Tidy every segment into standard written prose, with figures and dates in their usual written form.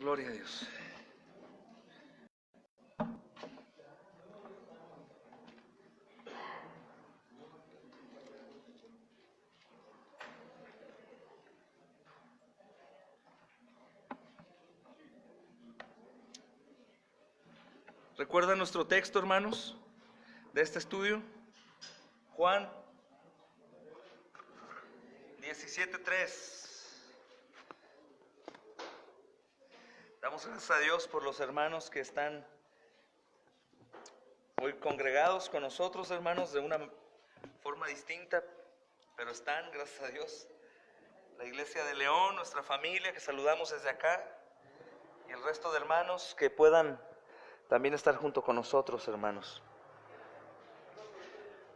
Gloria a Dios. ¿Recuerdan nuestro texto, hermanos, de este estudio? Juan 17:3. Damos gracias a Dios por los hermanos que están hoy congregados con nosotros, hermanos, de una forma distinta, pero están, gracias a Dios, la iglesia de León, nuestra familia, que saludamos desde acá, y el resto de hermanos que puedan también estar junto con nosotros, hermanos.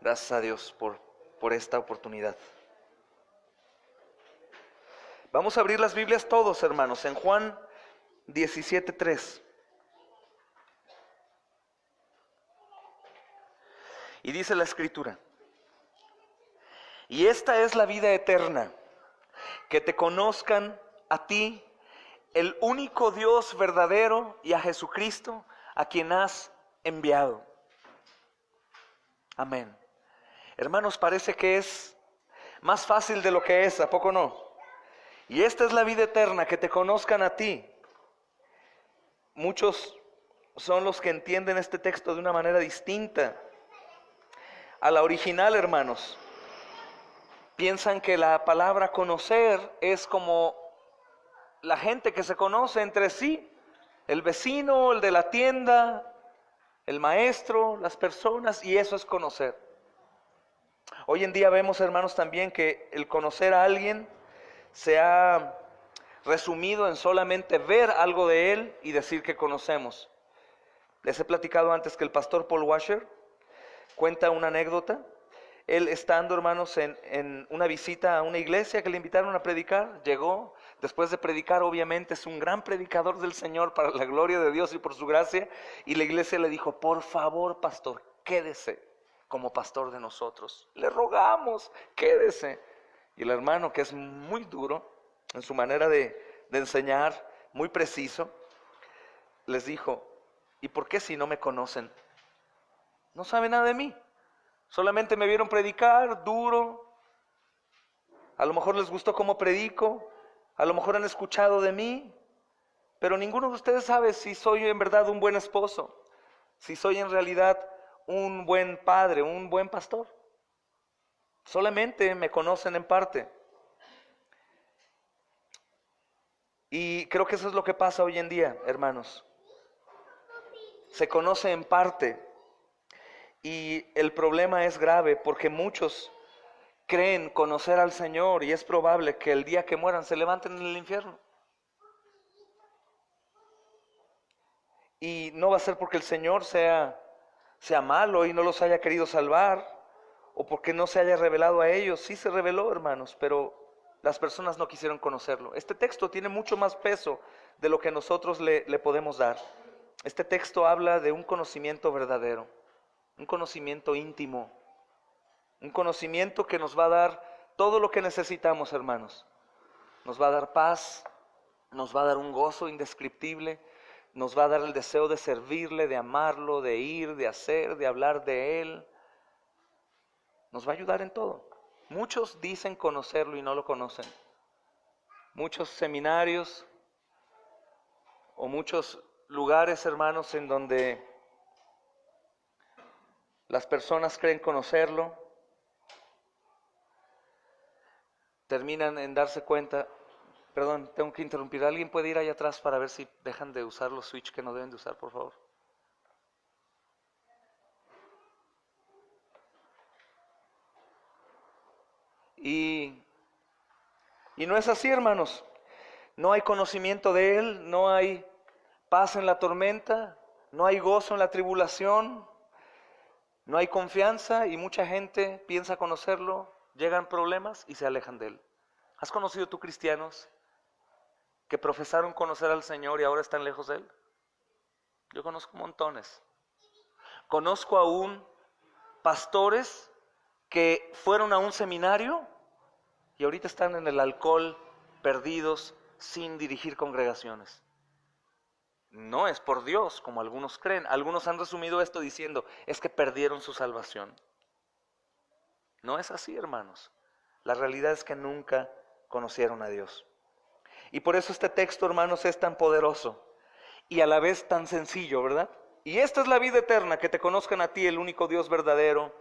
Gracias a Dios por esta oportunidad. Vamos a abrir las Biblias todos, hermanos, en Juan 17:3. Y dice la Escritura: y esta es la vida eterna, que te conozcan a ti, el único Dios verdadero, y a Jesucristo, a quien has enviado. Amén. Hermanos, parece que es más fácil de lo que es, ¿a poco no? Y esta es la vida eterna, que te conozcan a ti. Muchos son los que entienden este texto de una manera distinta a la original, hermanos. Piensan que la palabra conocer es como la gente que se conoce entre sí, el vecino, el de la tienda, el maestro, las personas, y eso es conocer. Hoy en día vemos, hermanos, también que el conocer a alguien se ha resumido en solamente ver algo de él y decir que conocemos. Les he platicado antes que el pastor Paul Washer cuenta una anécdota. Él estando, hermanos, en una visita a una iglesia que le invitaron a predicar, llegó, después de predicar, obviamente es un gran predicador del Señor para la gloria de Dios y por su gracia, y la iglesia le dijo: por favor, pastor, quédese como pastor de nosotros, le rogamos, quédese. Y el hermano, que es muy duro en su manera de enseñar, muy preciso, les dijo: ¿y por qué si no me conocen? No saben nada de mí. Solamente me vieron predicar duro, a lo mejor les gustó cómo predico, a lo mejor han escuchado de mí, pero ninguno de ustedes sabe si soy en verdad un buen esposo, si soy en realidad un buen padre, un buen pastor. Solamente me conocen en parte. Y creo que eso es lo que pasa hoy en día, hermanos. Se conoce en parte. Y el problema es grave porque muchos creen conocer al Señor y es probable que el día que mueran se levanten en el infierno. Y no va a ser porque el Señor sea malo y no los haya querido salvar, o porque no se haya revelado a ellos. Sí se reveló, hermanos, pero las personas no quisieron conocerlo. Este texto tiene mucho más peso de lo que nosotros le podemos dar. Este texto habla de un conocimiento verdadero, un conocimiento íntimo, un conocimiento que nos va a dar todo lo que necesitamos, hermanos. Nos va a dar paz, nos va a dar un gozo indescriptible, nos va a dar el deseo de servirle, de amarlo, de ir, de hacer, de hablar de Él. Nos va a ayudar en todo. Muchos dicen conocerlo y no lo conocen. Muchos seminarios o muchos lugares, hermanos, en donde las personas creen conocerlo, terminan en darse cuenta. Perdón, tengo que interrumpir. ¿Alguien puede ir allá atrás para ver si dejan de usar los switch que no deben de usar, por favor? Y no es así, hermanos. No hay conocimiento de Él, no hay paz en la tormenta, no hay gozo en la tribulación, no hay confianza, y mucha gente piensa conocerlo, llegan problemas y se alejan de Él. ¿Has conocido tú cristianos que profesaron conocer al Señor y ahora están lejos de Él? Yo conozco montones. Conozco aún pastores que fueron a un seminario y ahorita están en el alcohol, perdidos, sin dirigir congregaciones. No es por Dios, como algunos creen. Algunos han resumido esto diciendo, es que perdieron su salvación. No es así, hermanos. La realidad es que nunca conocieron a Dios. Y por eso este texto, hermanos, es tan poderoso y a la vez tan sencillo, ¿verdad? Y esta es la vida eterna, que te conozcan a ti, el único Dios verdadero,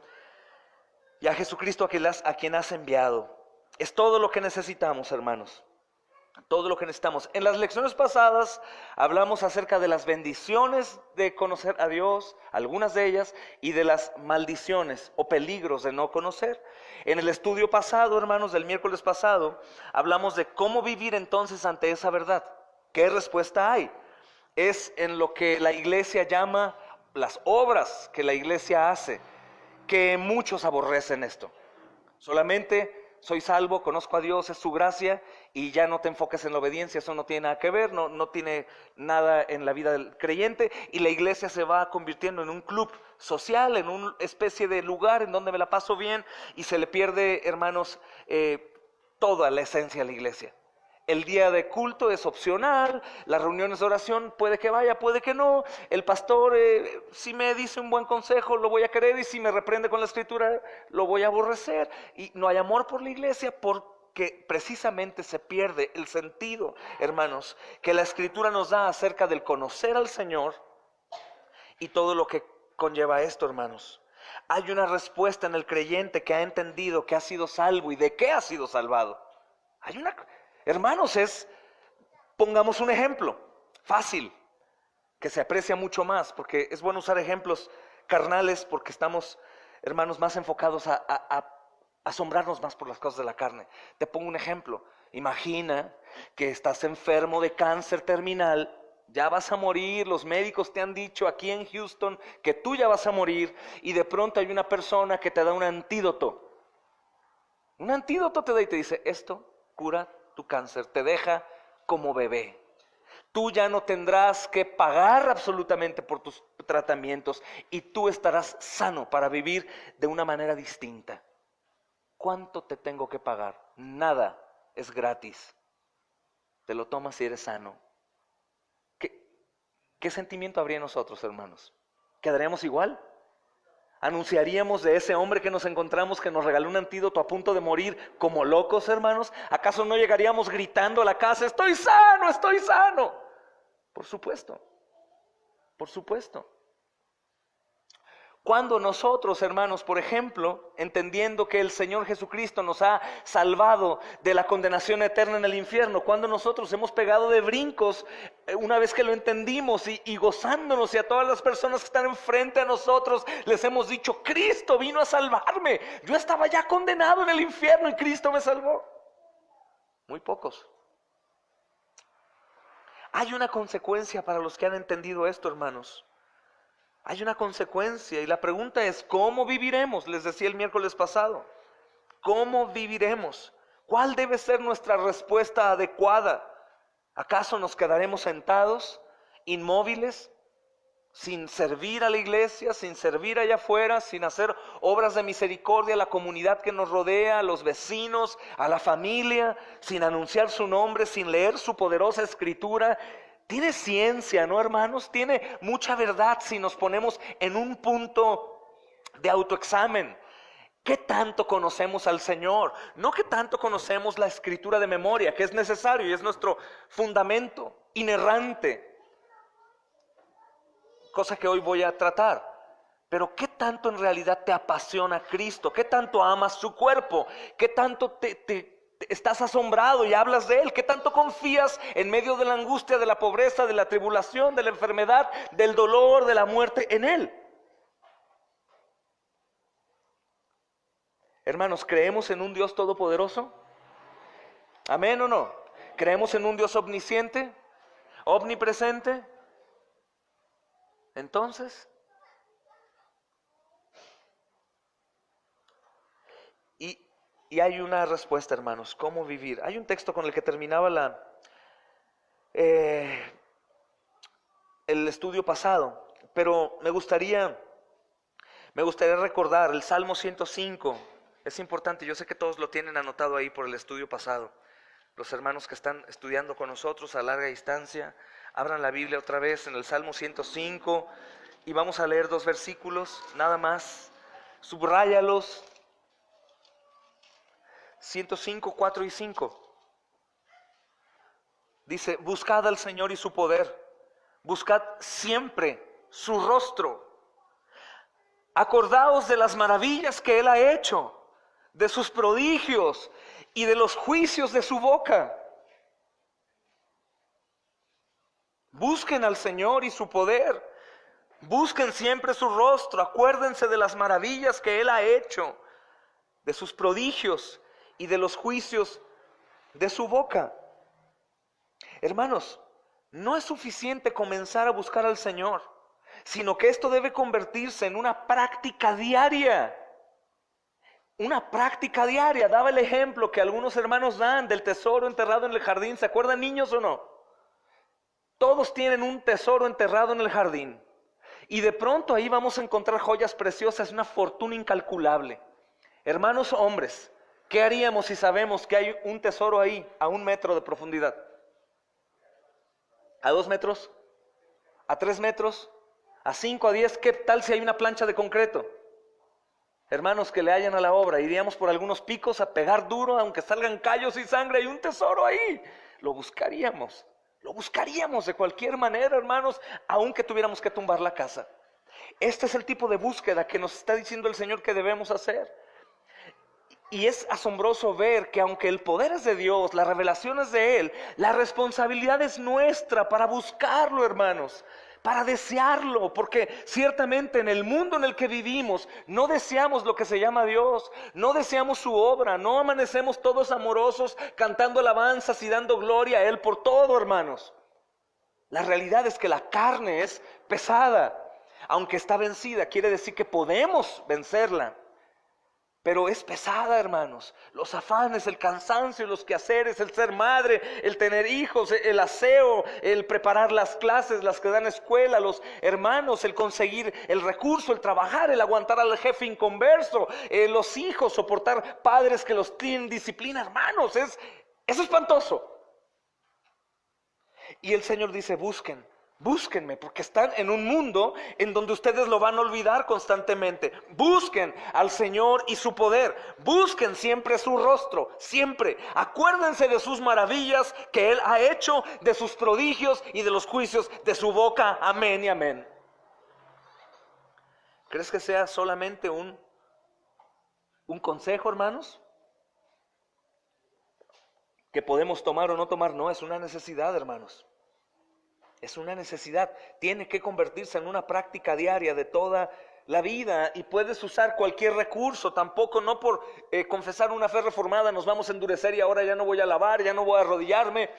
y a Jesucristo a quien has enviado. Es todo lo que necesitamos, hermanos. Todo lo que necesitamos. En las lecciones pasadas hablamos acerca de las bendiciones de conocer a Dios, algunas de ellas, y de las maldiciones o peligros de no conocer. En el estudio pasado, hermanos, del miércoles pasado, hablamos de cómo vivir entonces ante esa verdad. ¿Qué respuesta hay? Es en lo que la iglesia llama las obras que la iglesia hace, que muchos aborrecen esto. Solamente soy salvo, conozco a Dios, es su gracia, y ya no te enfoques en la obediencia, eso no tiene nada que ver, no tiene nada en la vida del creyente, y la iglesia se va convirtiendo en un club social, en una especie de lugar en donde me la paso bien, y se le pierde, hermanos, toda la esencia de la iglesia. El día de culto es opcional, las reuniones de oración puede que vaya, puede que no. El pastor, si me dice un buen consejo, lo voy a querer, y si me reprende con la escritura, lo voy a aborrecer. Y no hay amor por la iglesia porque precisamente se pierde el sentido, hermanos, que la escritura nos da acerca del conocer al Señor y todo lo que conlleva esto, hermanos. Hay una respuesta en el creyente que ha entendido que ha sido salvo y de qué ha sido salvado. Hermanos, pongamos un ejemplo fácil, que se aprecia mucho más, porque es bueno usar ejemplos carnales, porque estamos, hermanos, más enfocados a asombrarnos más por las cosas de la carne. Te pongo un ejemplo. Imagina que estás enfermo de cáncer terminal, ya vas a morir, los médicos te han dicho aquí en Houston que tú ya vas a morir, y de pronto hay una persona que te da un antídoto. Un antídoto te da y te dice, esto cura tu cáncer, te deja como bebé. Tú ya no tendrás que pagar absolutamente por tus tratamientos, y tú estarás sano para vivir de una manera distinta. ¿Cuánto te tengo que pagar? Nada, es gratis. Te lo tomas si eres sano. ¿Qué sentimiento habría en nosotros, hermanos? ¿Quedaríamos igual? ¿Anunciaríamos de ese hombre que nos encontramos, que nos regaló un antídoto a punto de morir, como locos, hermanos? ¿Acaso no llegaríamos gritando a la casa, estoy sano, estoy sano? Por supuesto, por supuesto. Cuando nosotros, hermanos, por ejemplo, entendiendo que el Señor Jesucristo nos ha salvado de la condenación eterna en el infierno, cuando nosotros hemos pegado de brincos una vez que lo entendimos, y gozándonos, y a todas las personas que están enfrente a nosotros les hemos dicho, Cristo vino a salvarme, yo estaba ya condenado en el infierno y Cristo me salvó. Muy pocos. Hay una consecuencia para los que han entendido esto, hermanos. Hay una consecuencia, y la pregunta es, ¿cómo viviremos? Les decía el miércoles pasado, ¿cómo viviremos? ¿Cuál debe ser nuestra respuesta adecuada? ¿Acaso nos quedaremos sentados, inmóviles, sin servir a la iglesia, sin servir allá afuera, sin hacer obras de misericordia a la comunidad que nos rodea, a los vecinos, a la familia, sin anunciar su nombre, sin leer su poderosa escritura? Tiene ciencia, ¿no, hermanos? Tiene mucha verdad si nos ponemos en un punto de autoexamen. ¿Qué tanto conocemos al Señor? No qué tanto conocemos la escritura de memoria, que es necesario y es nuestro fundamento inerrante, cosa que hoy voy a tratar. Pero ¿qué tanto en realidad te apasiona Cristo? ¿Qué tanto amas su cuerpo? ¿Qué tanto estás asombrado y hablas de Él? ¿Qué tanto confías en medio de la angustia, de la pobreza, de la tribulación, de la enfermedad, del dolor, de la muerte, en Él? Hermanos, ¿creemos en un Dios todopoderoso? ¿Amén o no? ¿Creemos en un Dios omnisciente, omnipresente? Entonces, y hay una respuesta, hermanos. ¿Cómo vivir? Hay un texto con el que terminaba el estudio pasado, pero me gustaría recordar el Salmo 105. Es importante, yo sé que todos lo tienen anotado ahí por el estudio pasado. Los hermanos que están estudiando con nosotros a larga distancia, Abran la Biblia otra vez en el Salmo 105 y vamos a leer 2 versículos, nada más. Subráyalos. 105, 4 y 5. Dice, buscad al Señor y su poder, buscad siempre su rostro. Acordaos de las maravillas que Él ha hecho, de sus prodigios y de los juicios de su boca. Busquen al Señor y su poder, busquen siempre su rostro, acuérdense de las maravillas que Él ha hecho, de sus prodigios y de los juicios de su boca. Hermanos, no es suficiente comenzar a buscar al Señor, sino que esto debe convertirse en una práctica diaria. Una práctica diaria. Daba el ejemplo que algunos hermanos dan del tesoro enterrado en el jardín. ¿Se acuerdan, niños, o no? Todos tienen un tesoro enterrado en el jardín. Y de pronto ahí vamos a encontrar joyas preciosas, una fortuna incalculable. Hermanos hombres, ¿qué haríamos si sabemos que hay un tesoro ahí a 1 metro de profundidad? ¿A 2 metros? ¿A 3 metros? ¿A 5, a 10? ¿Qué tal si hay una plancha de concreto? Hermanos, que le hayan a la obra, iríamos por algunos picos a pegar duro, aunque salgan callos y sangre, hay un tesoro ahí. Lo buscaríamos de cualquier manera, hermanos, aunque tuviéramos que tumbar la casa. Este es el tipo de búsqueda que nos está diciendo el Señor que debemos hacer. Y es asombroso ver que aunque el poder es de Dios, la revelación es de Él, la responsabilidad es nuestra para buscarlo, hermanos, para desearlo, porque ciertamente en el mundo en el que vivimos no deseamos lo que se llama Dios, no deseamos su obra, no amanecemos todos amorosos cantando alabanzas y dando gloria a Él por todo, hermanos. La realidad es que la carne es pesada, aunque está vencida, quiere decir que podemos vencerla. Pero es pesada, hermanos. Los afanes, el cansancio, los quehaceres, el ser madre, el tener hijos, el aseo, el preparar las clases, las que dan escuela, los hermanos, el conseguir el recurso, el trabajar, el aguantar al jefe inconverso, los hijos, soportar padres que los tienen disciplina, hermanos, es espantoso. Y el Señor dice, búsquenme, porque están en un mundo en donde ustedes lo van a olvidar constantemente. Busquen al Señor y su poder. Busquen siempre su rostro, siempre. Acuérdense de sus maravillas que Él ha hecho, de sus prodigios y de los juicios de su boca. Amén y amén. ¿Crees que sea solamente un consejo, hermanos? Que podemos tomar o no tomar. No, es una necesidad, hermanos. Es una necesidad, tiene que convertirse en una práctica diaria de toda la vida, y puedes usar cualquier recurso. Tampoco no por confesar una fe reformada nos vamos a endurecer y ahora ya no voy a alabar, ya no voy a arrodillarme,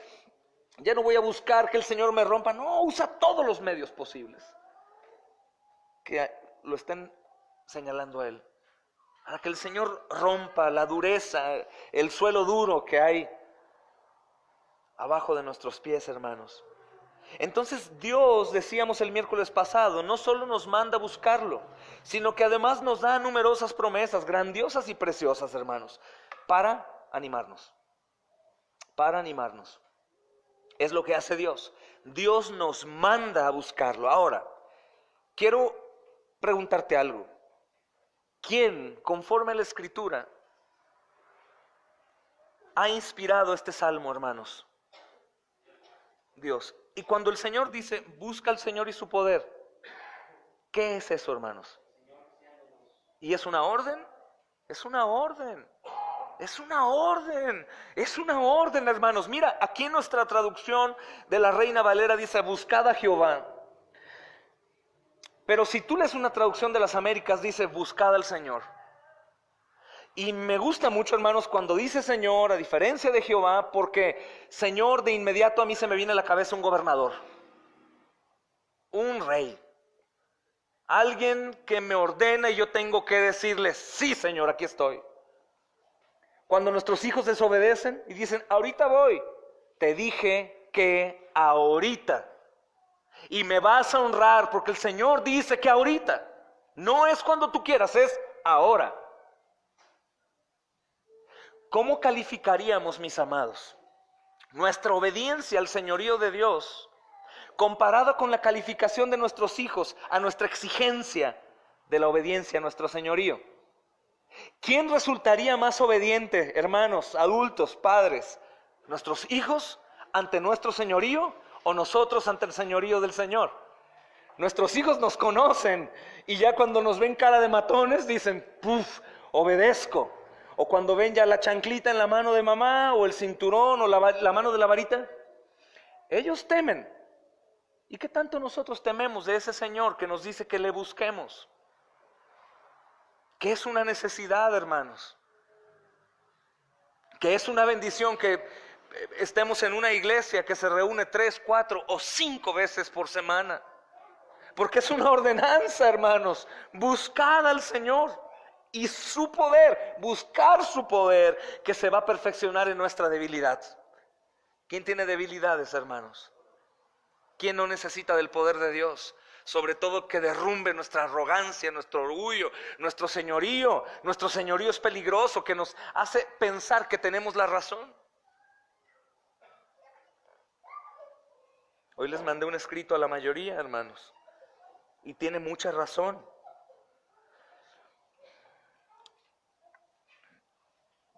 ya no voy a buscar que el Señor me rompa. No, usa todos los medios posibles que lo estén señalando a Él, para que el Señor rompa la dureza, el suelo duro que hay abajo de nuestros pies, hermanos. Entonces Dios, decíamos el miércoles pasado, no solo nos manda a buscarlo, sino que además nos da numerosas promesas, grandiosas y preciosas, hermanos, para animarnos. Para animarnos. Es lo que hace Dios. Dios nos manda a buscarlo. Ahora, quiero preguntarte algo. ¿Quién, conforme a la Escritura, ha inspirado este salmo, hermanos? Dios. Y cuando el Señor dice, busca al Señor y su poder, ¿qué es eso, hermanos? ¿Y es una orden? Es una orden. Es una orden. Es una orden, hermanos. Mira, aquí en nuestra traducción de la Reina Valera dice, buscad a Jehová. Pero si tú lees una traducción de las Américas, dice, buscad al Señor. Y me gusta mucho, hermanos, cuando dice Señor, a diferencia de Jehová, porque Señor, de inmediato a mí se me viene a la cabeza un gobernador, un rey, alguien que me ordena y yo tengo que decirle, sí, Señor, aquí estoy. Cuando nuestros hijos desobedecen y dicen, ahorita voy, te dije que ahorita, y me vas a honrar porque el Señor dice que ahorita, no es cuando tú quieras, es ahora. ¿Cómo calificaríamos, mis amados, nuestra obediencia al señorío de Dios comparada con la calificación de nuestros hijos a nuestra exigencia de la obediencia a nuestro señorío. ¿Quién resultaría más obediente, hermanos, adultos, padres? ¿Nuestros hijos ante nuestro señorío o nosotros ante el señorío del Señor? Nuestros hijos nos conocen y ya cuando nos ven cara de matones dicen, ¡puf!, obedezco. O cuando ven ya la chanclita en la mano de mamá o el cinturón o la mano de la varita, ellos temen. ¿Y qué tanto nosotros tememos de ese Señor que nos dice que le busquemos? Que es una necesidad, hermanos. Que es una bendición que estemos en una iglesia que se reúne 3, 4 o 5 veces por semana. Porque es una ordenanza, hermanos. Buscad al Señor y su poder, buscar su poder que se va a perfeccionar en nuestra debilidad. ¿Quién tiene debilidades, hermanos? ¿Quién no necesita del poder de Dios? Sobre todo que derrumbe nuestra arrogancia, nuestro orgullo, nuestro señorío. Nuestro señorío es peligroso, que nos hace pensar que tenemos la razón. Hoy les mandé un escrito a la mayoría, hermanos, y tiene mucha razón.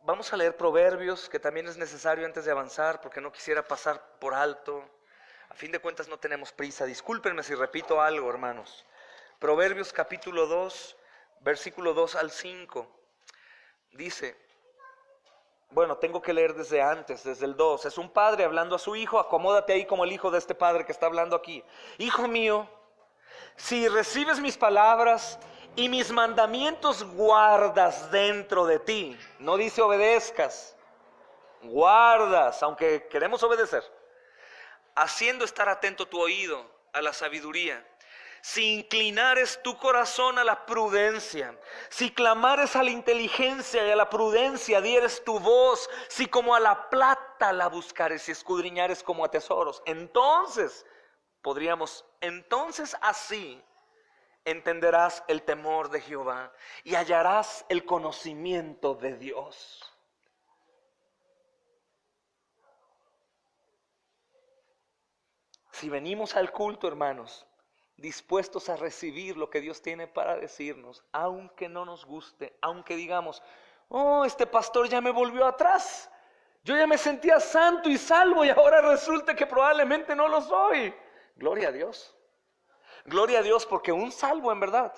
Vamos a leer Proverbios, que también es necesario antes de avanzar, porque no quisiera pasar por alto. A fin de cuentas no tenemos prisa. Discúlpenme si repito algo, hermanos. Proverbios capítulo 2, versículo 2 al 5. Dice, bueno, tengo que leer desde antes, desde el 2. Es un padre hablando a su hijo. Acomódate ahí como el hijo de este padre que está hablando aquí. Hijo mío, si recibes mis palabras y mis mandamientos guardas dentro de ti. No dice obedezcas, guardas, aunque queremos obedecer. Haciendo estar atento tu oído a la sabiduría, si inclinares tu corazón a la prudencia, si clamares a la inteligencia y a la prudencia dieres tu voz, si como a la plata la buscares y escudriñares como a tesoros, entonces así entenderás el temor de Jehová y hallarás el conocimiento de Dios. Si venimos al culto, hermanos, dispuestos a recibir lo que Dios tiene para decirnos, aunque no nos guste, aunque digamos, oh, este pastor ya me volvió atrás, yo ya me sentía santo y salvo y ahora resulta que probablemente no lo soy. Gloria a Dios. Gloria a Dios, porque un salvo en verdad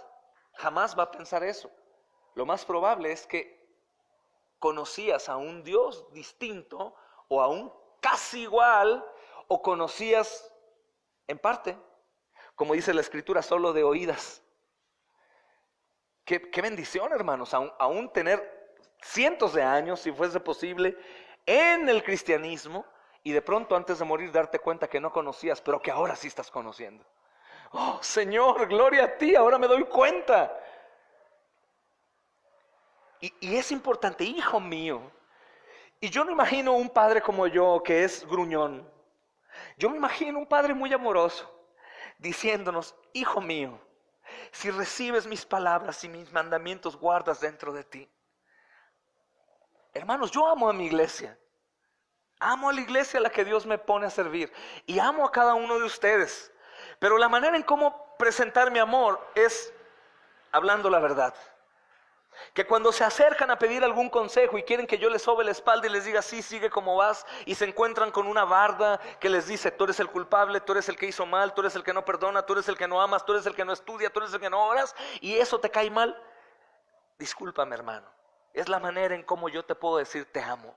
jamás va a pensar eso. Lo más probable es que conocías a un Dios distinto o a un casi igual, o conocías en parte, como dice la Escritura, solo de oídas. Qué bendición, hermanos, aún tener cientos de años, si fuese posible, en el cristianismo, y de pronto antes de morir darte cuenta que no conocías, pero que ahora sí estás conociendo. Oh, Señor, gloria a ti, ahora me doy cuenta. Y es importante, hijo mío. Y yo no imagino un padre como yo que es gruñón. Yo me imagino un padre muy amoroso diciéndonos, hijo mío, si recibes mis palabras y mis mandamientos guardas dentro de ti. Hermanos, yo amo a mi iglesia. Amo a la iglesia a la que Dios me pone a servir. Y amo a cada uno de ustedes. Pero la manera en cómo presentar mi amor es hablando la verdad. Que cuando se acercan a pedir algún consejo y quieren que yo les sobe la espalda y les diga, sí, sigue como vas, y se encuentran con una barda que les dice, tú eres el culpable, tú eres el que hizo mal, tú eres el que no perdona, tú eres el que no amas, tú eres el que no estudia, tú eres el que no oras, y eso te cae mal, discúlpame, hermano, es la manera en cómo yo te puedo decir te amo.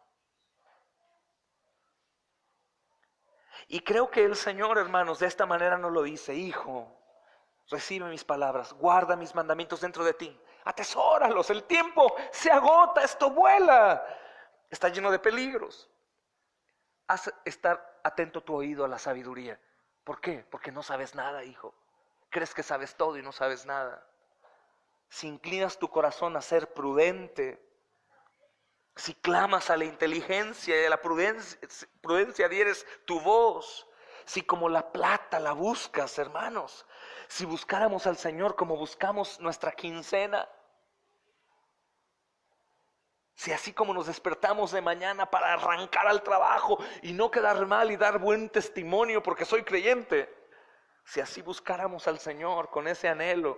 Y creo que el Señor, hermanos, de esta manera nos lo dice, hijo, recibe mis palabras, guarda mis mandamientos dentro de ti, atesóralos, el tiempo se agota, esto vuela, está lleno de peligros. Haz estar atento tu oído a la sabiduría. ¿Por qué? Porque no sabes nada, hijo. Crees que sabes todo y no sabes nada. Si inclinas tu corazón a ser prudente, si clamas a la inteligencia y a la prudencia dieres tu voz, si como la plata la buscas, hermanos, si buscáramos al Señor como buscamos nuestra quincena, si así como nos despertamos de mañana para arrancar al trabajo y no quedar mal y dar buen testimonio porque soy creyente, Si así buscáramos al Señor con ese anhelo,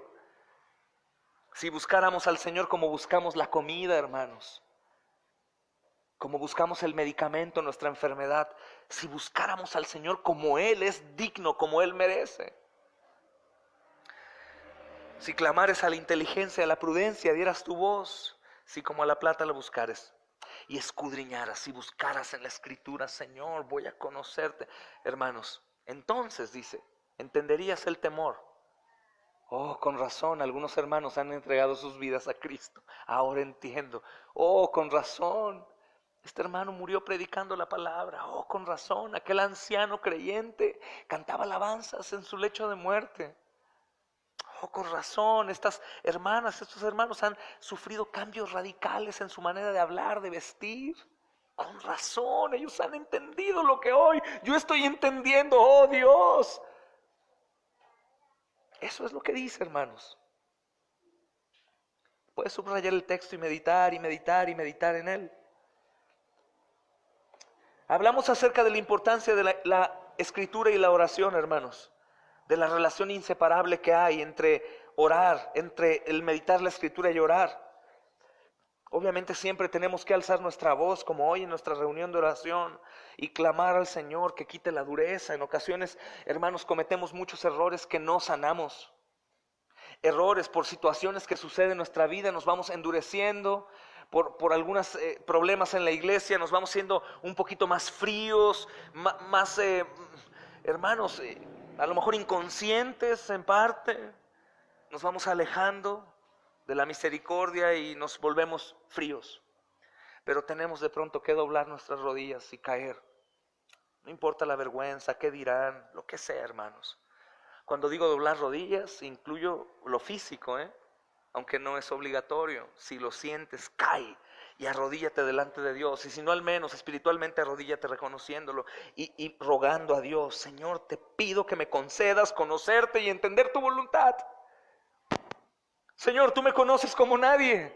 si buscáramos al Señor como buscamos la comida, hermanos, como buscamos el medicamento en nuestra enfermedad, si buscáramos al Señor como Él es digno, como Él merece, si clamares a la inteligencia, a la prudencia, dieras tu voz, si como a la plata la buscares y escudriñaras, si buscaras en la Escritura, Señor, voy a conocerte, hermanos, entonces dice, entenderías el temor. Oh, con razón, algunos hermanos han entregado sus vidas a Cristo. Ahora entiendo. Oh, con razón, este hermano murió predicando la palabra. Oh, con razón, aquel anciano creyente cantaba alabanzas en su lecho de muerte. Oh, con razón, estas hermanas, estos hermanos han sufrido cambios radicales en su manera de hablar, de vestir. Con razón, ellos han entendido lo que hoy yo estoy entendiendo. Oh, Dios. Eso es lo que dice, hermanos. Puedes subrayar el texto y meditar y meditar y meditar en él. Hablamos acerca de la importancia de la escritura y la oración, hermanos. De la relación inseparable que hay entre orar, entre el meditar la escritura y orar. Obviamente siempre tenemos que alzar nuestra voz, como hoy en nuestra reunión de oración, y clamar al Señor que quite la dureza. En ocasiones, hermanos, cometemos muchos errores que no sanamos. Errores por situaciones que suceden en nuestra vida, nos vamos endureciendo. Por algunos problemas en la iglesia, nos vamos siendo un poquito más fríos, más, hermanos, a lo mejor inconscientes en parte. Nos vamos alejando de la misericordia y nos volvemos fríos. Pero tenemos de pronto que doblar nuestras rodillas y caer. No importa la vergüenza, qué dirán, lo que sea, hermanos. Cuando digo doblar rodillas, incluyo lo físico, aunque no es obligatorio. Si lo sientes, cae y arrodíllate delante de Dios. Y si no, al menos espiritualmente arrodíllate reconociéndolo y rogando a Dios: Señor, te pido que me concedas conocerte y entender tu voluntad. Señor, tú me conoces como nadie.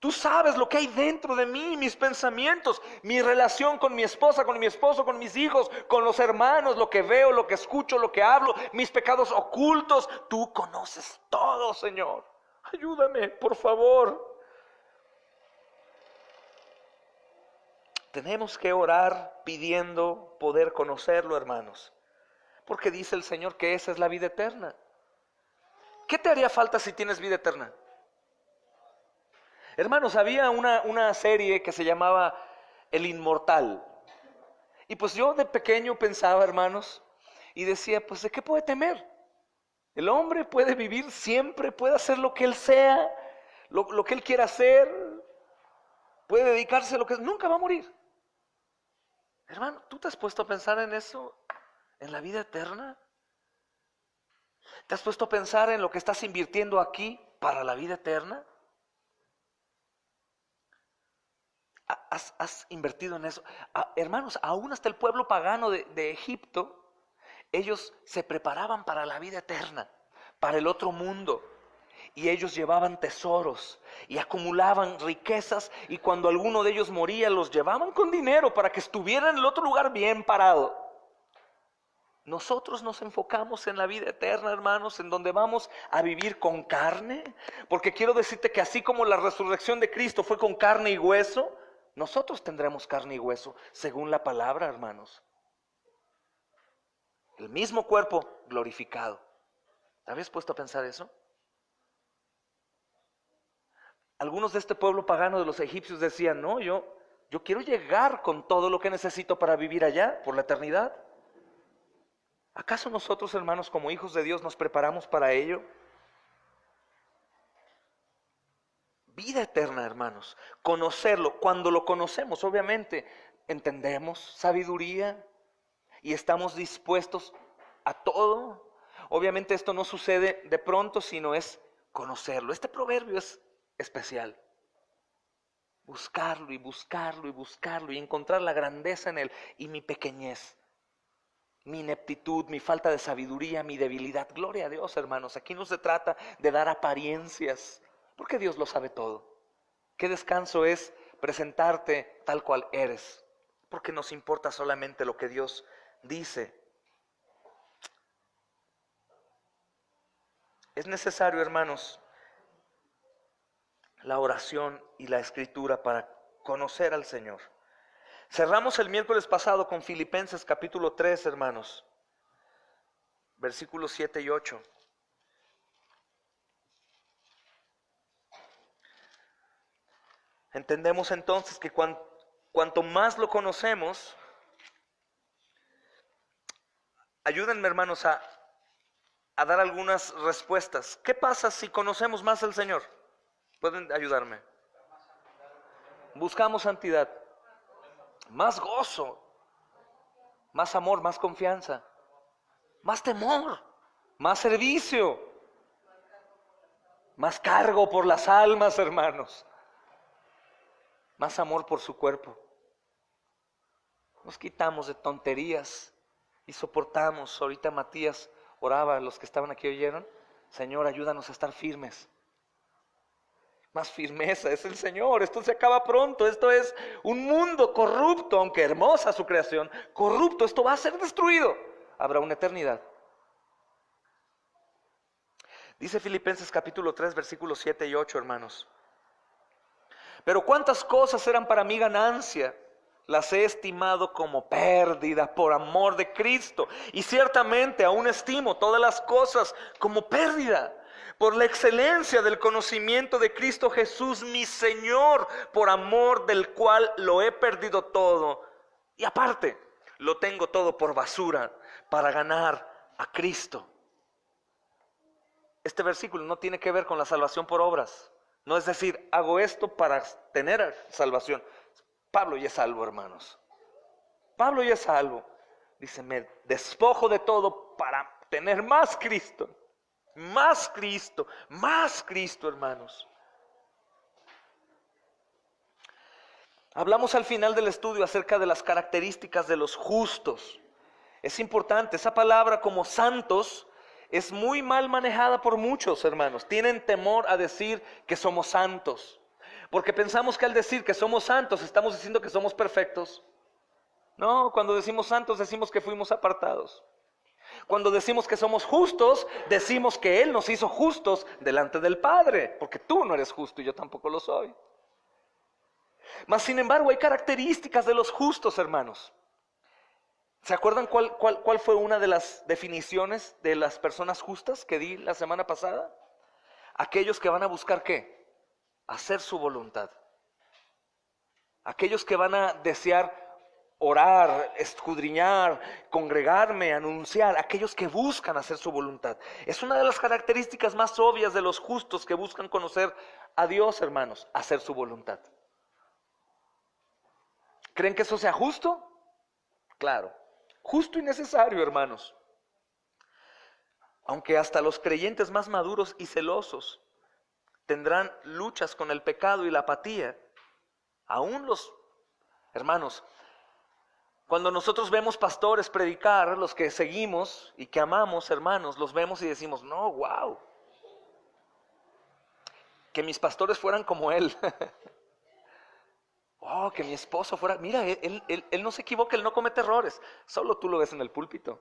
Tú sabes lo que hay dentro de mí, mis pensamientos, mi relación con mi esposa, con mi esposo, con mis hijos, con los hermanos, lo que veo, lo que escucho, lo que hablo, mis pecados ocultos. Tú conoces todo, Señor. Ayúdame, por favor. Tenemos que orar pidiendo poder conocerlo, hermanos, porque dice el Señor que esa es la vida eterna. ¿Qué te haría falta si tienes vida eterna? Hermanos, había una serie que se llamaba El Inmortal. Y pues yo de pequeño pensaba, hermanos, y decía, pues ¿de qué puede temer? El hombre puede vivir siempre, puede hacer lo que él sea, lo que él quiera hacer, puede dedicarse a lo que nunca va a morir. Hermano, ¿tú te has puesto a pensar en eso, en la vida eterna? ¿Te has puesto a pensar en lo que estás invirtiendo aquí para la vida eterna? ¿Has invertido en eso? Hermanos, aún hasta el pueblo pagano de Egipto, ellos se preparaban para la vida eterna, para el otro mundo. Y ellos llevaban tesoros y acumulaban riquezas, y cuando alguno de ellos moría, los llevaban con dinero para que estuviera en el otro lugar bien parado. Nosotros nos enfocamos en la vida eterna, hermanos, en donde vamos a vivir con carne, porque quiero decirte que así como la resurrección de Cristo fue con carne y hueso, nosotros tendremos carne y hueso, según la palabra, hermanos. El mismo cuerpo glorificado. ¿Te habías puesto a pensar eso? Algunos de este pueblo pagano de los egipcios decían, no, yo quiero llegar con todo lo que necesito para vivir allá, por la eternidad. ¿Acaso nosotros, hermanos, como hijos de Dios, nos preparamos para ello? Vida eterna, hermanos, conocerlo. Cuando lo conocemos, obviamente, entendemos sabiduría y estamos dispuestos a todo. Obviamente esto no sucede de pronto, sino es conocerlo. Este proverbio es especial. Buscarlo y buscarlo y buscarlo y encontrar la grandeza en él y mi pequeñez, mi ineptitud, mi falta de sabiduría, mi debilidad. Gloria a Dios, hermanos. Aquí no se trata de dar apariencias, porque Dios lo sabe todo. Qué descanso es presentarte tal cual eres, porque nos importa solamente lo que Dios dice. Es necesario, hermanos, la oración y la escritura para conocer al Señor. Cerramos el miércoles pasado con Filipenses capítulo 3, hermanos, versículos 7 y 8. Entendemos entonces que cuanto más lo conocemos, ayúdenme, hermanos, a dar algunas respuestas. ¿Qué pasa si conocemos más al Señor? ¿Pueden ayudarme? Buscamos santidad, más gozo, más amor, más confianza, más temor, más servicio, más cargo por las almas, hermanos, más amor por su cuerpo. Nos quitamos de tonterías y soportamos. Ahorita Matías oraba, los que estaban aquí oyeron: Señor, ayúdanos a estar firmes. Más firmeza, es el Señor. Esto se acaba pronto. Esto es un mundo corrupto, aunque hermosa su creación, corrupto. Esto va a ser destruido. Habrá una eternidad. Dice Filipenses capítulo 3, versículos 7 y 8, hermanos: pero cuántas cosas eran para mí ganancia, las he estimado como pérdida por amor de Cristo. Y ciertamente aún estimo todas las cosas como pérdida por la excelencia del conocimiento de Cristo Jesús, mi Señor, por amor del cual lo he perdido todo. Y aparte, lo tengo todo por basura para ganar a Cristo. Este versículo no tiene que ver con la salvación por obras. No es decir, hago esto para tener salvación. Pablo ya es salvo, hermanos. Pablo ya es salvo. Dice, me despojo de todo para tener más Cristo. Más Cristo, más Cristo, hermanos. Hablamos al final del estudio acerca de las características de los justos. Es importante, esa palabra como santos es muy mal manejada por muchos, hermanos. Tienen temor a decir que somos santos, porque pensamos que al decir que somos santos estamos diciendo que somos perfectos. No, cuando decimos santos decimos que fuimos apartados. Cuando decimos que somos justos, decimos que Él nos hizo justos delante del Padre, porque tú no eres justo y yo tampoco lo soy. Mas sin embargo hay características de los justos, hermanos. ¿Se acuerdan cuál fue una de las definiciones de las personas justas que di la semana pasada? Aquellos que van a buscar ¿qué? Hacer su voluntad. Aquellos que van a desear orar, escudriñar, congregarme, anunciar. Aquellos que buscan hacer su voluntad. Es una de las características más obvias de los justos que buscan conocer a Dios, hermanos. Hacer su voluntad. ¿Creen que eso sea justo? Claro. Justo y necesario, hermanos. Aunque hasta los creyentes más maduros y celosos tendrán luchas con el pecado y la apatía, aún los hermanos, cuando nosotros vemos pastores predicar, los que seguimos y que amamos, hermanos, los vemos y decimos, no, wow, que mis pastores fueran como él. Oh, que mi esposo fuera, mira, él no se equivoca, él no comete errores. Solo tú lo ves en el púlpito.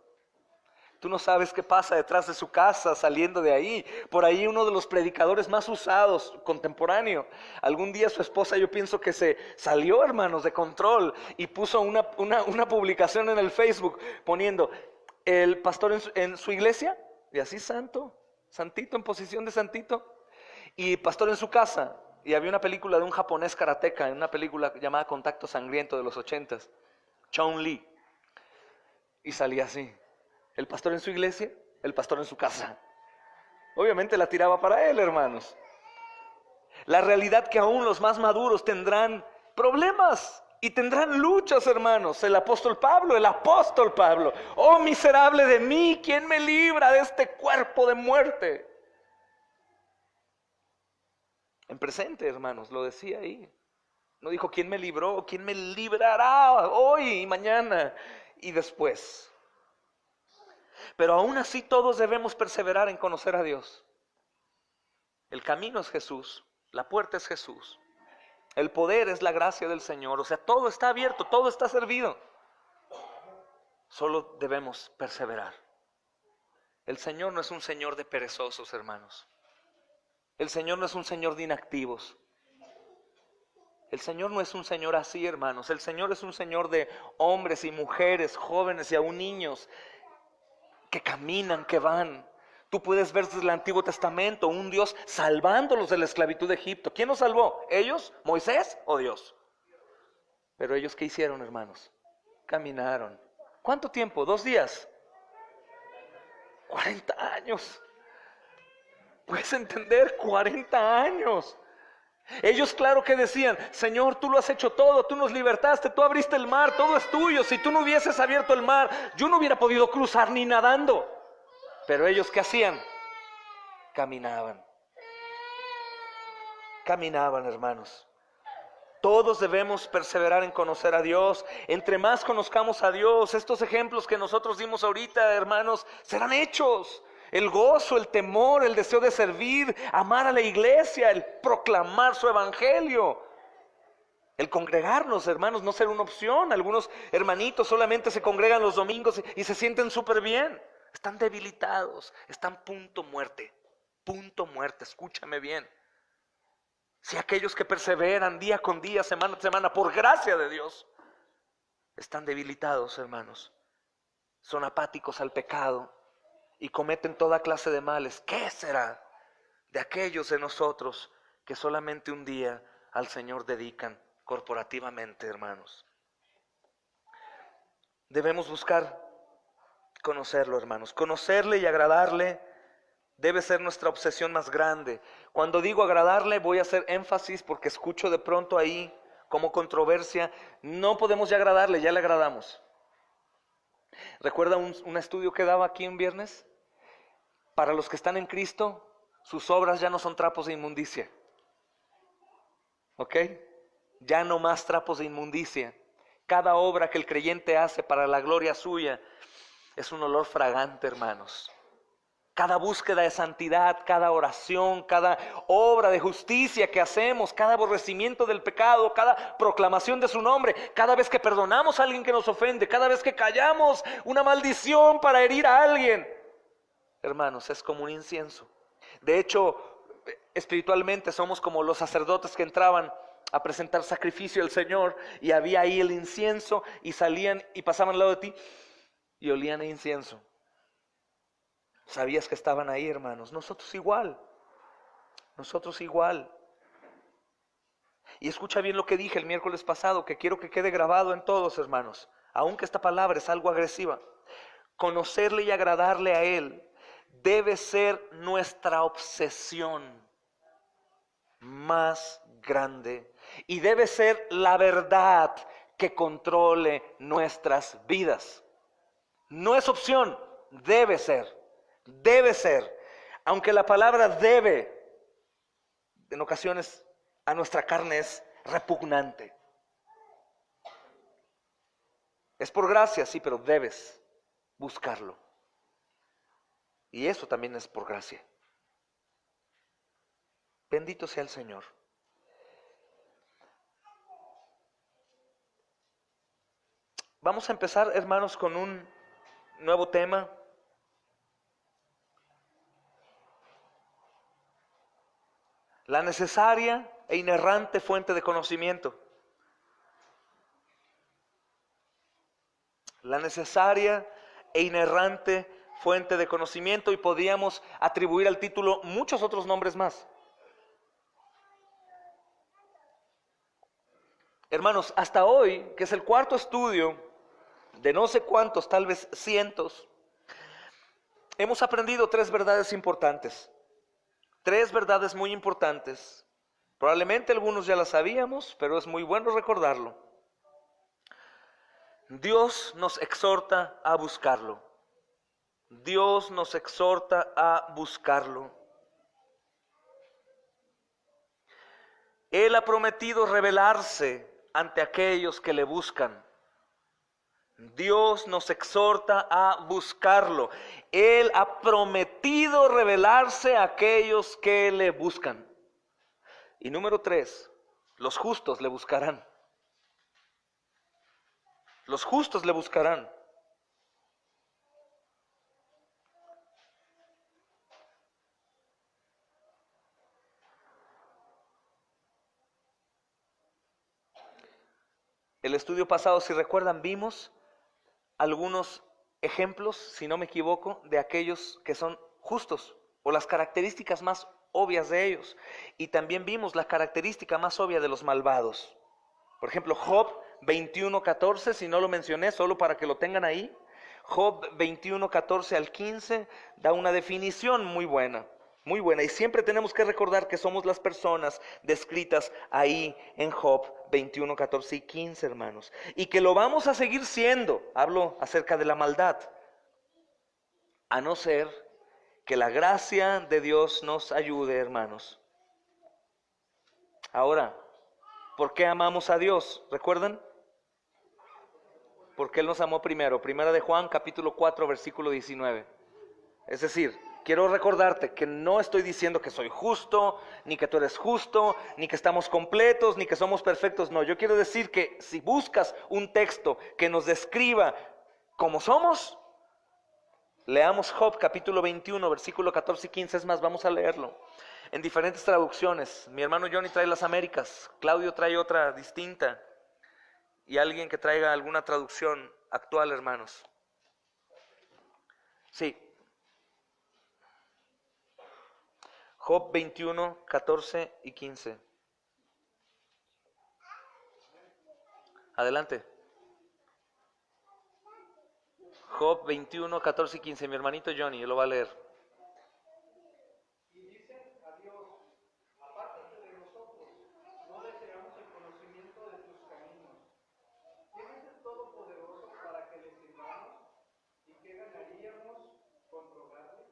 Tú no sabes qué pasa detrás de su casa, saliendo de ahí. Por ahí uno de los predicadores más usados, contemporáneo. Algún día su esposa, yo pienso que se salió, hermanos, de control y puso una publicación en el Facebook poniendo el pastor en su iglesia, y así santo, santito, en posición de santito, y pastor en su casa. Y había una película de un japonés karateca, una película llamada Contacto Sangriento de los 80s, Chun-Li, y salía así. El pastor en su iglesia, el pastor en su casa. Obviamente la tiraba para él, hermanos. La realidad que aún los más maduros tendrán problemas y tendrán luchas, hermanos. El apóstol Pablo, oh miserable de mí, ¿quién me libra de este cuerpo de muerte? En presente, hermanos, lo decía ahí. No dijo quién me libró, quién me librará hoy y mañana y después. Pero aún así todos debemos perseverar en conocer a Dios. El camino es Jesús, la puerta es Jesús, el poder es la gracia del Señor. O sea, todo está abierto, todo está servido. Solo debemos perseverar. El Señor no es un Señor de perezosos, hermanos. El Señor no es un Señor de inactivos. El Señor no es un Señor así, hermanos. El Señor es un Señor de hombres y mujeres, jóvenes y aún niños, que caminan, que van. Tú puedes ver desde el Antiguo Testamento un Dios salvándolos de la esclavitud de Egipto. ¿Quién los salvó? ¿Ellos? ¿Moisés o Dios? Pero ellos, ¿qué hicieron, hermanos? Caminaron. ¿Cuánto tiempo? 2 días. 40 años. ¿Puedes entender? 40 años. Ellos claro que decían: Señor, tú lo has hecho todo, tú nos libertaste, tú abriste el mar, todo es tuyo. Si tú no hubieses abierto el mar, yo no hubiera podido cruzar ni nadando. Pero ellos, ¿qué hacían? Caminaban. Caminaban, hermanos. Todos debemos perseverar en conocer a Dios. Entre más conozcamos a Dios, estos ejemplos que nosotros dimos ahorita, hermanos, serán hechos. El gozo, el temor, el deseo de servir, amar a la iglesia, el proclamar su evangelio. El congregarnos, hermanos, no ser una opción. Algunos hermanitos solamente se congregan los domingos y se sienten súper bien. Están debilitados, están punto muerte, escúchame bien. Si aquellos que perseveran día con día, semana tras semana, por gracia de Dios, están debilitados, hermanos, son apáticos al pecado y cometen toda clase de males, ¿qué será de aquellos de nosotros que solamente un día al Señor dedican corporativamente, hermanos? Debemos buscar conocerlo, hermanos. Conocerle y agradarle debe ser nuestra obsesión más grande. Cuando digo agradarle, voy a hacer énfasis porque escucho de pronto ahí como controversia: no podemos ya agradarle, ya le agradamos. ¿Recuerda un estudio que daba aquí un viernes? Para los que están en Cristo, sus obras ya no son trapos de inmundicia. ¿Ok? Ya no más trapos de inmundicia. Cada obra que el creyente hace para la gloria suya es un olor fragante, hermanos. Cada búsqueda de santidad, cada oración, cada obra de justicia que hacemos, cada aborrecimiento del pecado, cada proclamación de su nombre, cada vez que perdonamos a alguien que nos ofende, cada vez que callamos una maldición para herir a alguien, hermanos, es como un incienso. De hecho, espiritualmente somos como los sacerdotes que entraban a presentar sacrificio al Señor y había ahí el incienso y salían y pasaban al lado de ti y olían a incienso. ¿Sabías que estaban ahí, hermanos? Nosotros igual. Y escucha bien lo que dije el miércoles pasado, que quiero que quede grabado en todos, hermanos, aunque esta palabra es algo agresiva. Conocerle y agradarle a Él debe ser nuestra obsesión más grande y debe ser la verdad que controle nuestras vidas. No es opción, debe ser. Aunque la palabra debe en ocasiones a nuestra carne es repugnante. Es por gracia, sí, pero debes buscarlo. Y eso también es por gracia. Bendito sea el Señor. Vamos a empezar, hermanos, con un nuevo tema. La necesaria e inerrante fuente de conocimiento. La necesaria e inerrante fuente de conocimiento, y podríamos atribuir al título muchos otros nombres más. Hermanos, hasta hoy, que es el cuarto estudio de no sé cuántos, tal vez cientos, hemos aprendido 3 verdades importantes. 3 verdades muy importantes. Probablemente algunos ya las sabíamos, pero es muy bueno recordarlo. Dios nos exhorta a buscarlo. Dios nos exhorta a buscarlo. Él ha prometido revelarse ante aquellos que le buscan. Dios nos exhorta a buscarlo. Él ha prometido revelarse a aquellos que le buscan. Y número 3, los justos le buscarán. Los justos le buscarán. El estudio pasado, si recuerdan, vimos algunos ejemplos, si no me equivoco, de aquellos que son justos o las características más obvias de ellos. Y también vimos la característica más obvia de los malvados. Por ejemplo, Job 21:14, si no lo mencioné, solo para que lo tengan ahí. Job 21:14 al 15 da una definición muy buena. Muy buena, y siempre tenemos que recordar que somos las personas descritas ahí en Job 21:14 y 15, hermanos. Y que lo vamos a seguir siendo. Hablo acerca de la maldad. A no ser que la gracia de Dios nos ayude, hermanos. Ahora, ¿por qué amamos a Dios? ¿Recuerdan? Porque Él nos amó primero. Primera de Juan, capítulo 4, versículo 19. Es decir, quiero recordarte que no estoy diciendo que soy justo, ni que tú eres justo, ni que estamos completos, ni que somos perfectos. No, yo quiero decir que si buscas un texto que nos describa cómo somos, leamos Job capítulo 21, versículo 14 y 15. Es más, vamos a leerlo en diferentes traducciones. Mi hermano Johnny trae las Américas, Claudio trae otra distinta, y alguien que traiga alguna traducción actual, hermanos. Sí. Job 21, 14 y 15. Adelante. Job 21, 14 y 15. Mi hermanito Johnny lo va a leer. Y dicen a Dios, apártate de nosotros, no deseamos el conocimiento de tus caminos. ¿Quién es el Todopoderoso para que le sirvamos? ¿Y qué ganaríamos con rogarle?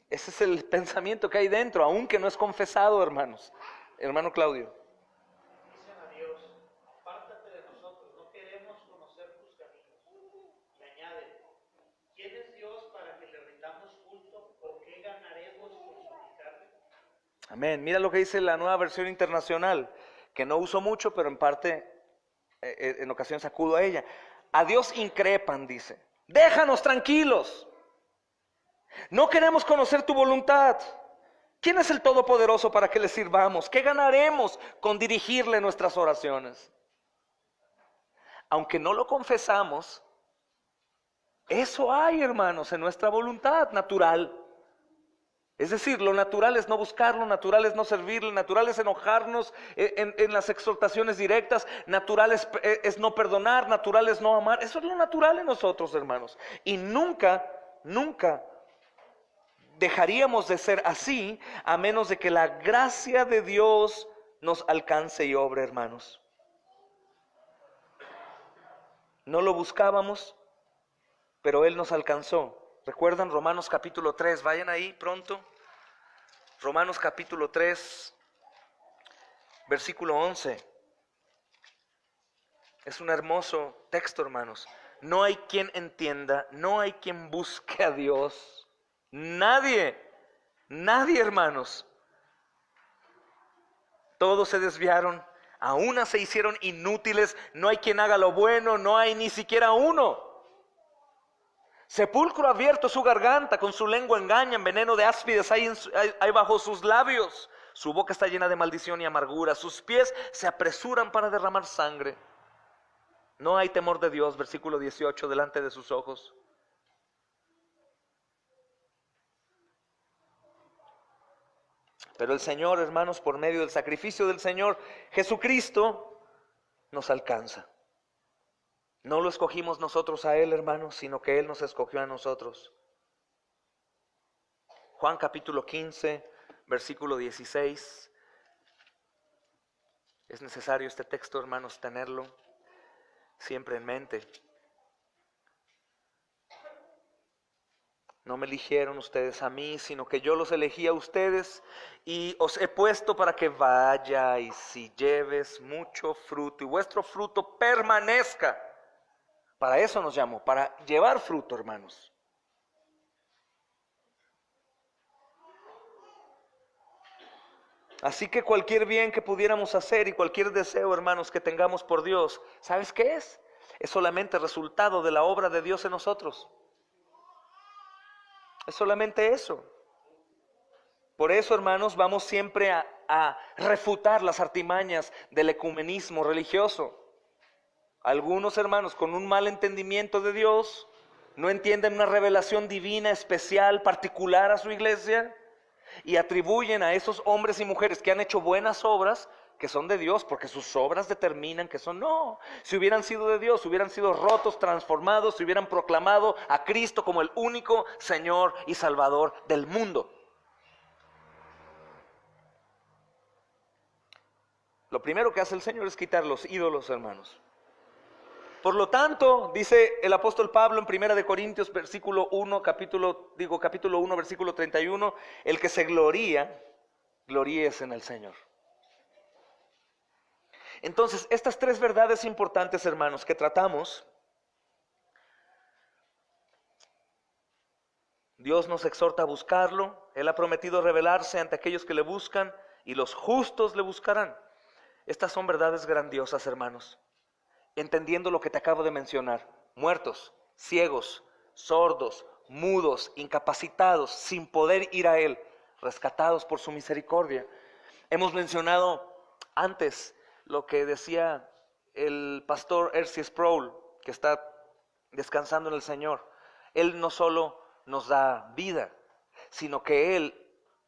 Ese es el pensamiento que hay dentro, aunque no es confesado, hermanos. Hermano Claudio. Dicen a Dios, apártate de nosotros, no queremos conocer tus caminos. Y añade, ¿quién es Dios para que le rindamos culto? ¿O qué ganaremos con suplicarle? Amén. Mira lo que dice la Nueva Versión Internacional, que no uso mucho, pero en parte, en ocasiones acudo a ella. A Dios increpan, dice. Déjanos tranquilos. No queremos conocer tu voluntad. ¿Quién es el Todopoderoso para que le sirvamos? ¿Qué ganaremos con dirigirle nuestras oraciones? Aunque no lo confesamos, eso hay, hermanos, en nuestra voluntad natural. Es decir, lo natural es no buscar, lo natural es no servir, lo natural es enojarnos en las exhortaciones directas, natural es no perdonar, natural es no amar. Eso es lo natural en nosotros, hermanos. Y nunca dejaríamos de ser así a menos de que la gracia de Dios nos alcance y obre, hermanos. No lo buscábamos, pero Él nos alcanzó. ¿Recuerdan Romanos capítulo 3? Vayan ahí pronto. Romanos capítulo 3, versículo 11. Es un hermoso texto, hermanos. No hay quien entienda, no hay quien busque a Dios. Nadie, hermanos. Todos se desviaron, a una se hicieron inútiles, no hay quien haga lo bueno, no hay ni siquiera uno. Sepulcro abierto su garganta, con su lengua engañan, veneno de áspides hay bajo sus labios. Su boca está llena de maldición y amargura, sus pies se apresuran para derramar sangre. No hay temor de Dios, versículo 18, delante de sus ojos. Pero el Señor, hermanos, por medio del sacrificio del Señor Jesucristo, nos alcanza. No lo escogimos nosotros a Él, hermanos, sino que Él nos escogió a nosotros. Juan capítulo 15, versículo 16. Es necesario este texto, hermanos, tenerlo siempre en mente. No me eligieron ustedes a mí, sino que yo los elegí a ustedes y os he puesto para que vayáis y lleves mucho fruto y vuestro fruto permanezca. Para eso nos llamó, para llevar fruto, hermanos. Así que cualquier bien que pudiéramos hacer y cualquier deseo, hermanos, que tengamos por Dios, ¿sabes qué es? Es solamente resultado de la obra de Dios en nosotros. Es solamente eso. Por eso, hermanos, vamos siempre a refutar las artimañas del ecumenismo religioso. Algunos hermanos con un mal entendimiento de Dios no entienden una revelación divina, especial, particular a su iglesia, y atribuyen a esos hombres y mujeres que han hecho buenas obras que son de Dios, porque sus obras determinan que son. No, si hubieran sido de Dios, hubieran sido rotos, transformados, si hubieran proclamado a Cristo como el único Señor y Salvador del mundo. Lo primero que hace el Señor es quitar los ídolos, hermanos. Por lo tanto, dice el apóstol Pablo en 1 de Corintios capítulo 1, versículo 31, el que se gloría, gloríese en el Señor. Entonces, estas tres verdades importantes, hermanos, que tratamos, Dios nos exhorta a buscarlo. Él ha prometido revelarse ante aquellos que le buscan, y los justos le buscarán. Estas son verdades grandiosas, hermanos. Entendiendo lo que te acabo de mencionar: muertos, ciegos, sordos, mudos, incapacitados, sin poder ir a Él, rescatados por su misericordia. Hemos mencionado antes lo que decía el pastor R.C. Sproul, que está descansando en el Señor. Él no solo nos da vida, sino que Él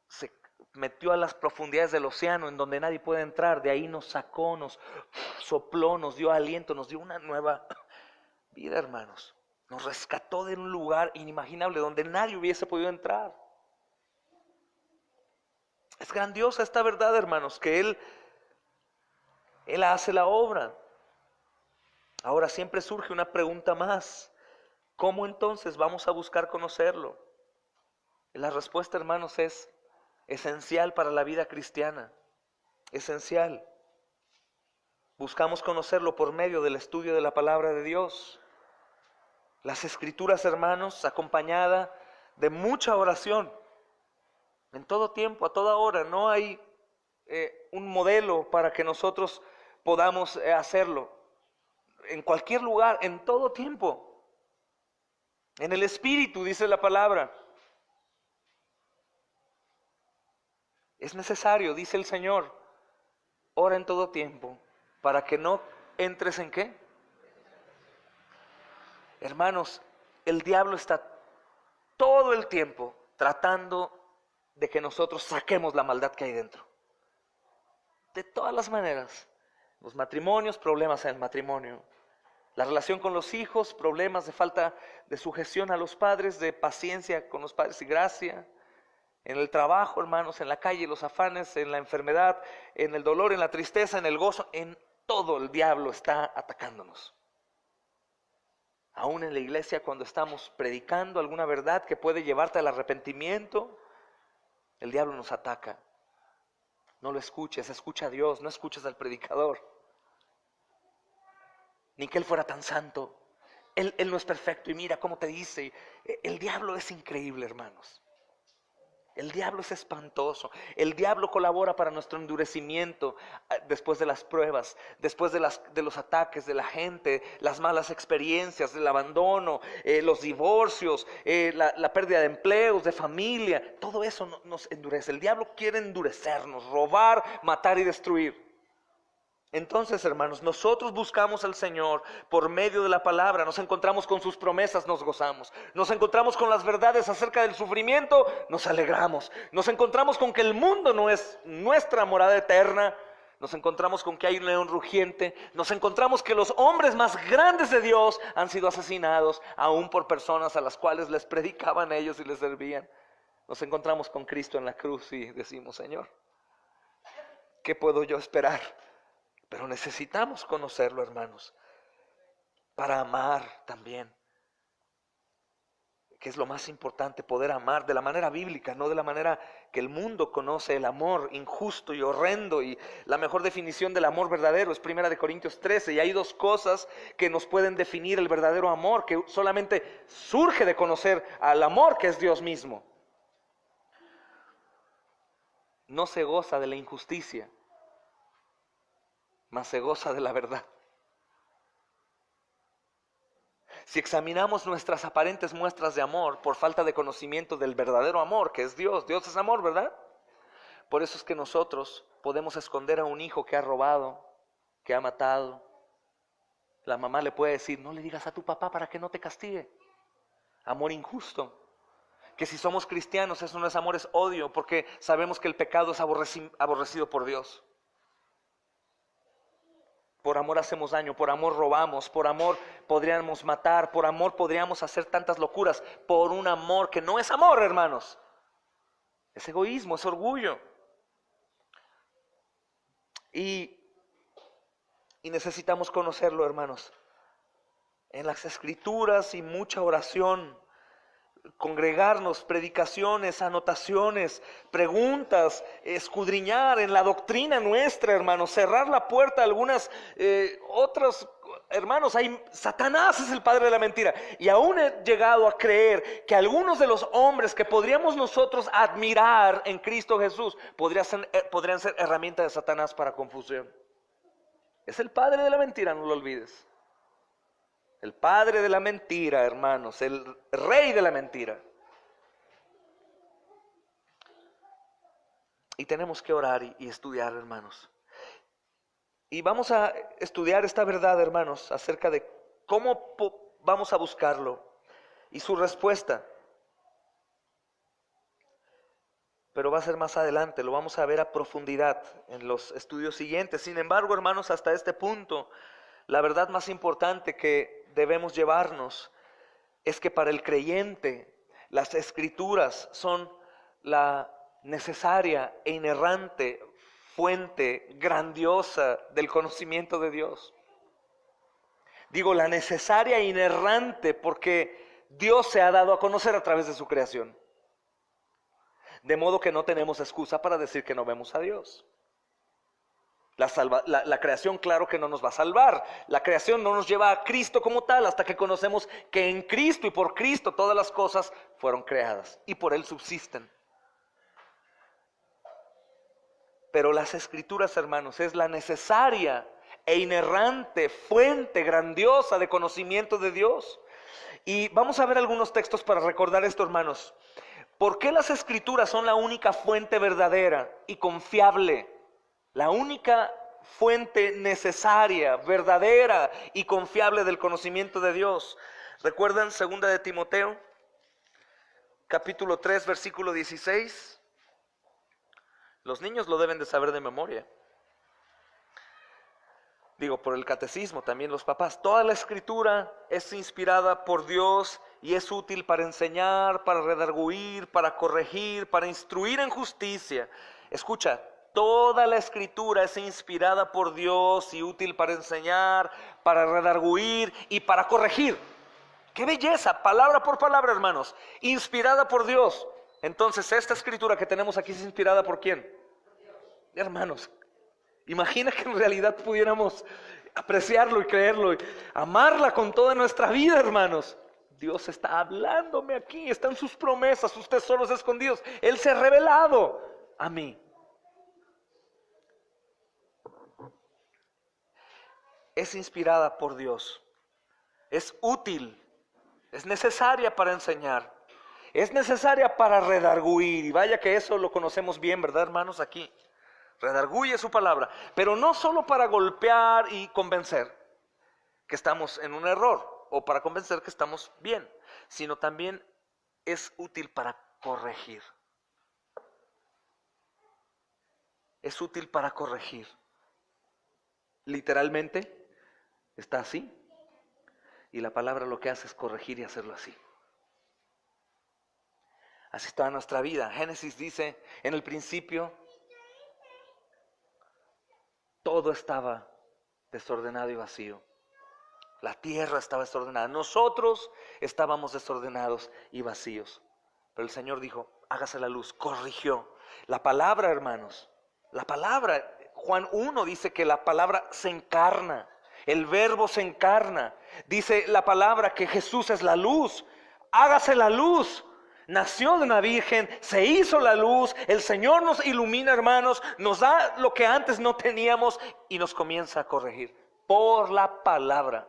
se metió a las profundidades del océano en donde nadie puede entrar. De ahí nos sacó, nos sopló, nos dio aliento, nos dio una nueva vida, hermanos. Nos rescató de un lugar inimaginable donde nadie hubiese podido entrar. Es grandiosa esta verdad, hermanos, que Él hace la obra. Ahora siempre surge una pregunta más: ¿cómo entonces vamos a buscar conocerlo? La respuesta, hermanos, es esencial para la vida cristiana. Esencial. Buscamos conocerlo por medio del estudio de la palabra de Dios. Las escrituras, hermanos, acompañada de mucha oración. En todo tiempo, a toda hora. No hay un modelo para que nosotros podamos hacerlo. En cualquier lugar, en todo tiempo. En el Espíritu, dice la palabra. Es necesario, dice el Señor, ora en todo tiempo, para que no entres en ¿qué? Hermanos, el diablo está todo el tiempo tratando de que nosotros saquemos la maldad que hay dentro. De todas las maneras. Los matrimonios, problemas en el matrimonio. La relación con los hijos, problemas de falta de sujeción a los padres, de paciencia con los padres y gracia. En el trabajo, hermanos, en la calle, los afanes, en la enfermedad, en el dolor, en la tristeza, en el gozo, en todo el diablo está atacándonos. Aún en la iglesia, cuando estamos predicando alguna verdad que puede llevarte al arrepentimiento, el diablo nos ataca. No lo escuches, escucha a Dios, no escuches al predicador. Ni que Él fuera tan santo. Él no es perfecto y mira cómo te dice. El diablo es increíble, hermanos. El diablo es espantoso. El diablo colabora para nuestro endurecimiento después de las pruebas, después de los ataques de la gente, las malas experiencias, el abandono, los divorcios, la pérdida de empleos, de familia. Todo eso nos endurece. El diablo quiere endurecernos, robar, matar y destruir. Entonces, hermanos, nosotros buscamos al Señor por medio de la palabra. Nos encontramos con sus promesas, nos gozamos. Nos encontramos con las verdades acerca del sufrimiento, nos alegramos. Nos encontramos con que el mundo no es nuestra morada eterna. Nos encontramos con que hay un león rugiente. Nos encontramos que los hombres más grandes de Dios han sido asesinados, aún por personas a las cuales les predicaban ellos y les servían. Nos encontramos con Cristo en la cruz y decimos: Señor, ¿qué puedo yo esperar? Pero necesitamos conocerlo, hermanos, para amar también, que es lo más importante, poder amar de la manera bíblica, no de la manera que el mundo conoce el amor injusto y horrendo. Y la mejor definición del amor verdadero es 1 de Corintios 13, y hay dos cosas que nos pueden definir el verdadero amor, que solamente surge de conocer al amor que es Dios mismo. No se goza de la injusticia, mas se goza de la verdad. Si examinamos nuestras aparentes muestras de amor por falta de conocimiento del verdadero amor, que es Dios, Dios es amor, ¿verdad? Por eso es que nosotros podemos esconder a un hijo que ha robado, que ha matado, La mamá le puede decir, no le digas a tu papá para que no te castigue. Amor injusto. Que si somos cristianos, eso no es amor, es odio, porque sabemos que el pecado es aborrecido por Dios. Por amor hacemos daño, por amor robamos, por amor podríamos matar, por amor podríamos hacer tantas locuras, por un amor que no es amor, hermanos. Es egoísmo, es orgullo. Y necesitamos conocerlo, hermanos. En las Escrituras y mucha oración, congregarnos, predicaciones, anotaciones, preguntas, escudriñar en la doctrina nuestra, hermanos, cerrar la puerta a algunas otras, hermanos. Satanás es el padre de la mentira, y aún he llegado a creer que algunos de los hombres que podríamos nosotros admirar en Cristo Jesús podrían ser herramientas de Satanás para confusión. Es el padre de la mentira, no lo olvides. El padre de la mentira, hermanos, el rey de la mentira. Y tenemos que orar y estudiar, hermanos. Y vamos a estudiar esta verdad, hermanos, acerca de cómo vamos a buscarlo y su respuesta. Pero va a ser más adelante, lo vamos a ver a profundidad en los estudios siguientes. Sin embargo, hermanos, hasta este punto, la verdad más importante que debemos llevarnos es que para el creyente las Escrituras son la necesaria e inerrante fuente grandiosa del conocimiento de Dios. Digo la necesaria e inerrante porque Dios se ha dado a conocer a través de su creación. De modo que no tenemos excusa para decir que no vemos a Dios. La creación, claro que no nos va a salvar. La creación no nos lleva a Cristo como tal hasta que conocemos que en Cristo y por Cristo todas las cosas fueron creadas y por Él subsisten. Pero las Escrituras, hermanos, es la necesaria e inerrante fuente grandiosa de conocimiento de Dios. Y vamos a ver algunos textos para recordar esto, hermanos. ¿Por qué las Escrituras son la única fuente verdadera y confiable? La única fuente necesaria, verdadera y confiable del conocimiento de Dios. ¿Recuerdan 2 de Timoteo, capítulo 3, versículo 16? Los niños lo deben de saber de memoria. Digo, por el catecismo, también los papás. Toda la Escritura es inspirada por Dios y es útil para enseñar, para redarguir, para corregir, para instruir en justicia. Escucha. Toda la Escritura es inspirada por Dios y útil para enseñar, para redarguir y para corregir. ¡Qué belleza! Palabra por palabra, hermanos. Inspirada por Dios. Entonces, esta Escritura que tenemos aquí es inspirada ¿por quién? Hermanos, imagina que en realidad pudiéramos apreciarlo y creerlo y amarla con toda nuestra vida, hermanos. Dios está hablándome aquí, están sus promesas, sus tesoros escondidos. Él se ha revelado a mí. Es inspirada por Dios, es útil, es necesaria para enseñar, es necesaria para redarguir. Y vaya que eso lo conocemos bien, ¿verdad, hermanos? Aquí, redarguye su palabra, pero no solo para golpear y convencer que estamos en un error, o para convencer que estamos bien, sino también es útil para corregir. Es útil para corregir. Literalmente está así, y la palabra lo que hace es corregir y hacerlo así. Así está nuestra vida. Génesis dice, en el principio todo estaba desordenado y vacío. La tierra estaba desordenada. Nosotros estábamos desordenados y vacíos. Pero el Señor dijo, hágase la luz, corrigió. La palabra, hermanos, la palabra, Juan 1 dice que la palabra se encarna. El verbo se encarna. Dice la palabra que Jesús es la luz. Hágase la luz. Nació de una virgen, se hizo la luz. El Señor nos ilumina, hermanos. Nos da lo que antes no teníamos y nos comienza a corregir por la palabra.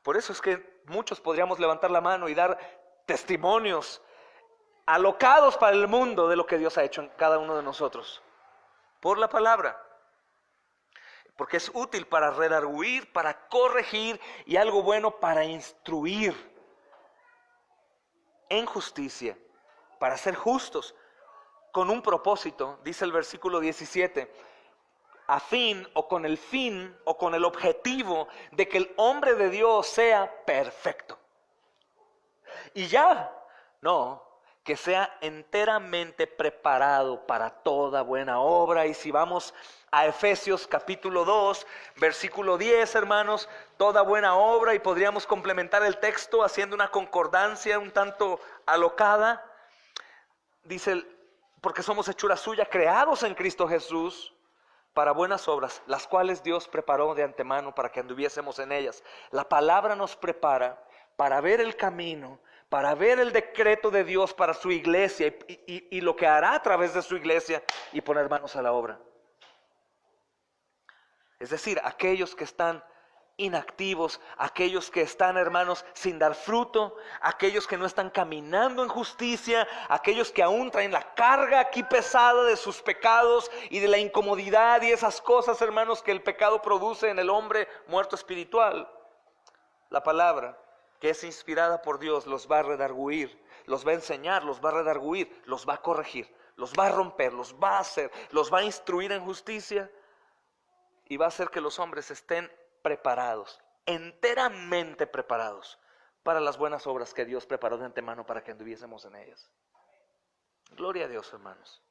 Por eso es que muchos podríamos levantar la mano y dar testimonios alocados para el mundo de lo que Dios ha hecho en cada uno de nosotros. Por la palabra. porque es útil para redarguir, para corregir y algo bueno para instruir en justicia, para ser justos, con un propósito, dice el versículo 17, a fin o con el fin o con el objetivo de que el hombre de Dios sea perfecto. Y ya, no, que sea enteramente preparado para toda buena obra. Y si vamos a Efesios capítulo 2, versículo 10, hermanos, toda buena obra, y podríamos complementar el texto haciendo una concordancia un tanto alocada. Dice, porque somos hechura suya, creados en Cristo Jesús, para buenas obras, las cuales Dios preparó de antemano para que anduviésemos en ellas. La palabra nos prepara para ver el camino, para ver el decreto de Dios para su iglesia y lo que hará a través de su iglesia y poner manos a la obra. Es decir, aquellos que están inactivos, aquellos que están, hermanos, sin dar fruto, aquellos que no están caminando en justicia, aquellos que aún traen la carga aquí pesada de sus pecados y de la incomodidad y esas cosas, hermanos, que el pecado produce en el hombre muerto espiritual. La palabra, que es inspirada por Dios, los va a redarguir, los va a enseñar, los va a redarguir, los va a corregir, los va a romper, los va a hacer, los va a instruir en justicia y va a hacer que los hombres estén preparados, enteramente preparados para las buenas obras que Dios preparó de antemano para que anduviésemos en ellas. Gloria a Dios, hermanos.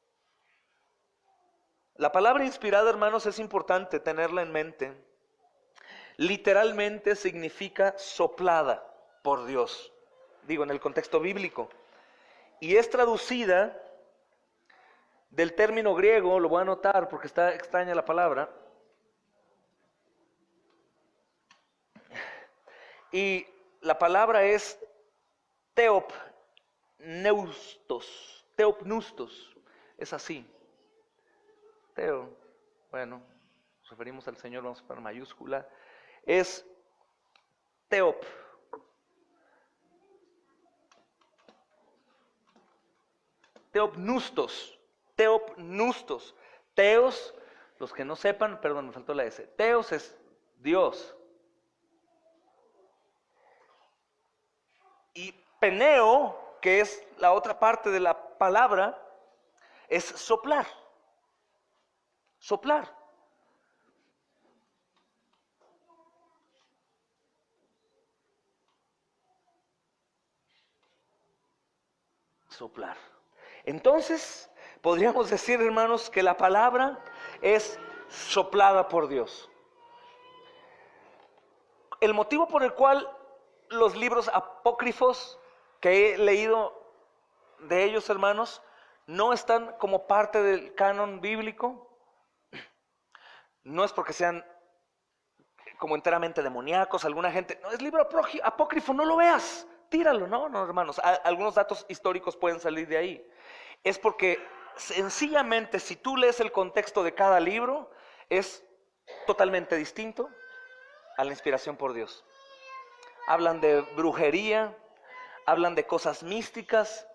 La palabra inspirada, hermanos, es importante tenerla en mente. Literalmente significa soplada por Dios, digo en el contexto bíblico, y es traducida del término griego, lo voy a anotar porque está extraña la palabra, y la palabra es teopneustos, es así, bueno, nos referimos al Señor, vamos a poner mayúscula, es teopnustos, teos, los que no sepan, perdón, me faltó la S, teos es Dios, y peneo, que es la otra parte de la palabra, es soplar. Entonces, podríamos decir, hermanos, que la palabra es soplada por Dios. El motivo por el cual los libros apócrifos que he leído de ellos, hermanos, no están como parte del canon bíblico, no es porque sean como enteramente demoníacos, alguna gente, no, es libro apócrifo, no lo veas, tíralo, no, hermanos, algunos datos históricos pueden salir de ahí. Es porque sencillamente si tú lees el contexto de cada libro, es totalmente distinto a la inspiración por Dios. Hablan de brujería, hablan de cosas místicas,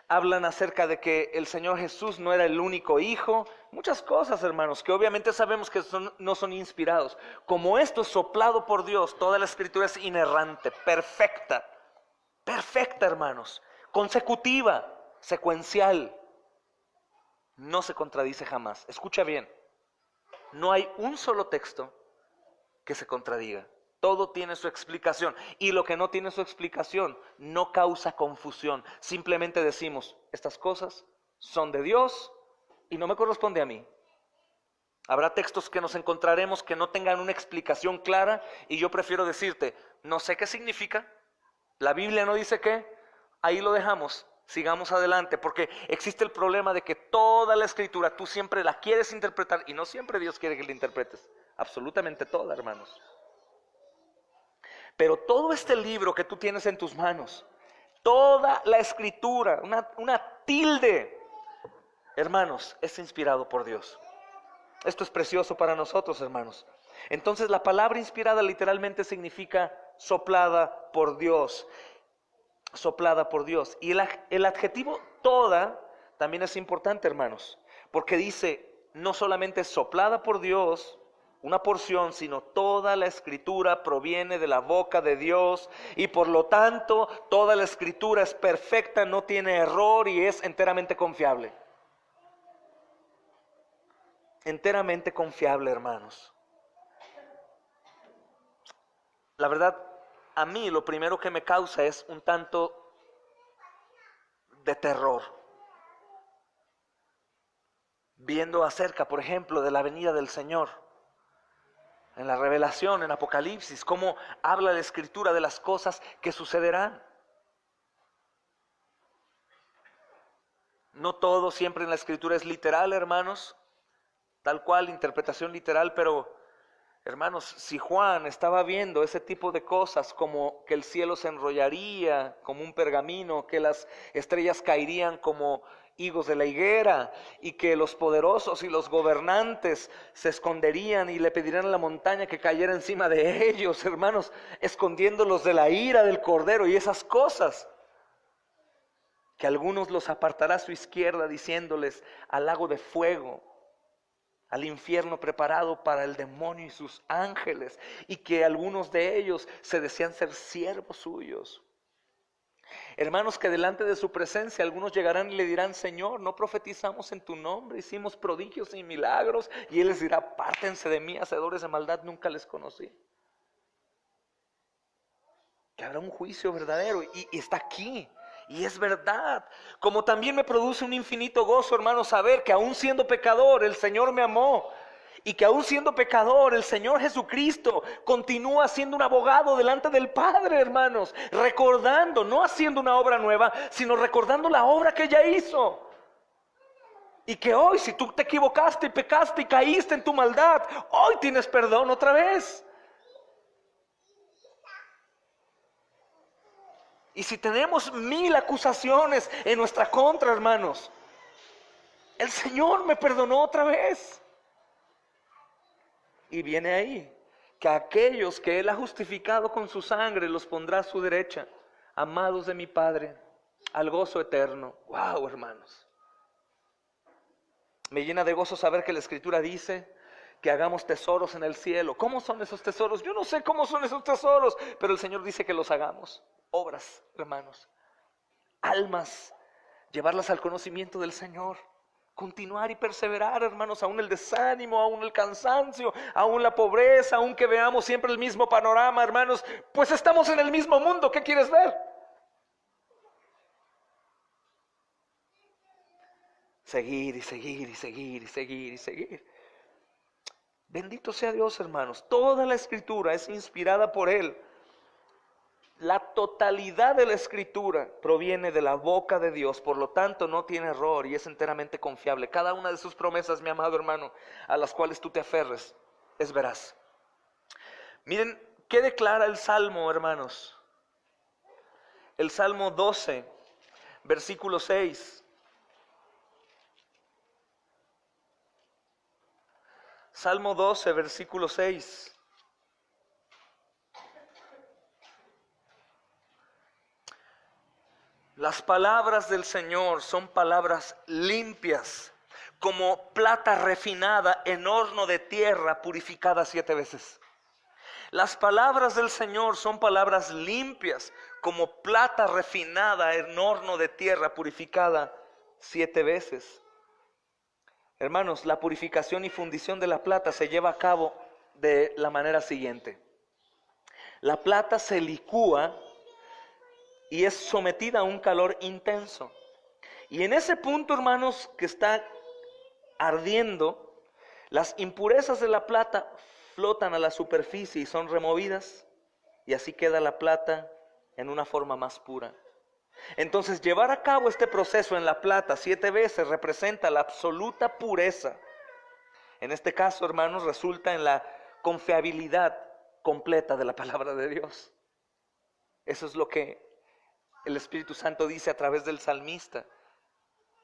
hablan acerca de que el Señor Jesús no era el único hijo, muchas cosas, hermanos, que obviamente sabemos que no son inspirados. Como esto es soplado por Dios, toda la escritura es inerrante, perfecta, hermanos, consecutiva, secuencial, no se contradice jamás. Escucha bien, no hay un solo texto que se contradiga. Todo tiene su explicación, y lo que no tiene su explicación no causa confusión. Simplemente decimos, estas cosas son de Dios y no me corresponde a mí. Habrá textos que nos encontraremos que no tengan una explicación clara, y yo prefiero decirte, no sé qué significa, la Biblia no dice qué, ahí lo dejamos, sigamos adelante, porque existe el problema de que toda la escritura tú siempre la quieres interpretar, y no siempre Dios quiere que la interpretes, absolutamente toda, hermanos. Pero todo este libro que tú tienes en tus manos, toda la escritura, una tilde, hermanos, es inspirado por Dios. Esto es precioso para nosotros, hermanos. Entonces la palabra inspirada literalmente significa soplada por Dios. Soplada por Dios. Y el adjetivo toda también es importante, hermanos, porque dice no solamente soplada por Dios, una porción, sino toda la Escritura proviene de la boca de Dios, y por lo tanto toda la Escritura es perfecta, no tiene error y es enteramente confiable. Enteramente confiable, hermanos. La verdad, a mí lo primero que me causa es un tanto de terror, viendo acerca, por ejemplo, de la venida del Señor. En la Revelación, en Apocalipsis, cómo habla la Escritura de las cosas que sucederán. No todo siempre en la Escritura es literal, hermanos, tal cual, interpretación literal, pero hermanos, si Juan estaba viendo ese tipo de cosas, como que el cielo se enrollaría como un pergamino, que las estrellas caerían como higos de la higuera, y que los poderosos y los gobernantes se esconderían y le pedirían a la montaña que cayera encima de ellos, hermanos, escondiéndolos de la ira del Cordero y esas cosas, que algunos los apartará a su izquierda diciéndoles al lago de fuego, al infierno preparado para el demonio y sus ángeles, y que algunos de ellos se decían ser siervos suyos. Hermanos, que delante de su presencia algunos llegarán y le dirán: Señor, no profetizamos en tu nombre, hicimos prodigios y milagros, y Él les dirá: apártense de mí, hacedores de maldad, nunca les conocí. Que habrá un juicio verdadero, y está aquí. Y es verdad, como también me produce un infinito gozo, hermanos, saber que aún siendo pecador el Señor me amó, y que aún siendo pecador el Señor Jesucristo continúa siendo un abogado delante del Padre, hermanos, recordando, no haciendo una obra nueva, sino recordando la obra que ya hizo. Y que hoy, si tú te equivocaste y pecaste y caíste en tu maldad, hoy tienes perdón otra vez. Y si tenemos 1000 acusaciones en nuestra contra, hermanos, el Señor me perdonó otra vez. Y viene ahí, que aquellos que Él ha justificado con su sangre los pondrá a su derecha, amados de mi Padre, al gozo eterno. Wow, hermanos. Me llena de gozo saber que la Escritura dice que hagamos tesoros en el cielo. ¿Cómo son esos tesoros? Yo no sé cómo son esos tesoros, pero el Señor dice que los hagamos. Obras, hermanos, almas, llevarlas al conocimiento del Señor, continuar y perseverar, hermanos, aún el desánimo, aún el cansancio, aún la pobreza, aún que veamos siempre el mismo panorama, hermanos, pues estamos en el mismo mundo. ¿Qué quieres ver? Seguir y seguir y seguir y seguir y seguir. Bendito sea Dios, hermanos. Toda la Escritura es inspirada por Él. La totalidad de la Escritura proviene de la boca de Dios, por lo tanto no tiene error y es enteramente confiable. Cada una de sus promesas, mi amado hermano, a las cuales tú te aferres, es veraz. Miren, ¿qué declara el Salmo, hermanos? El Salmo 12, versículo 6. Salmo 12, versículo 6. Las palabras del Señor son palabras limpias, como plata refinada en horno de tierra purificada 7 veces. Las palabras del Señor son palabras limpias, como plata refinada en horno de tierra purificada 7 veces. Hermanos, la purificación y fundición de la plata se lleva a cabo de la manera siguiente. La plata se licúa y es sometida a un calor intenso. Y en ese punto, hermanos, que está ardiendo, las impurezas de la plata flotan a la superficie y son removidas, y así queda la plata en una forma más pura. Entonces, llevar a cabo este proceso en la plata 7 veces representa la absoluta pureza. En este caso, hermanos, resulta en la confiabilidad completa de la palabra de Dios. Eso es lo que el Espíritu Santo dice a través del salmista.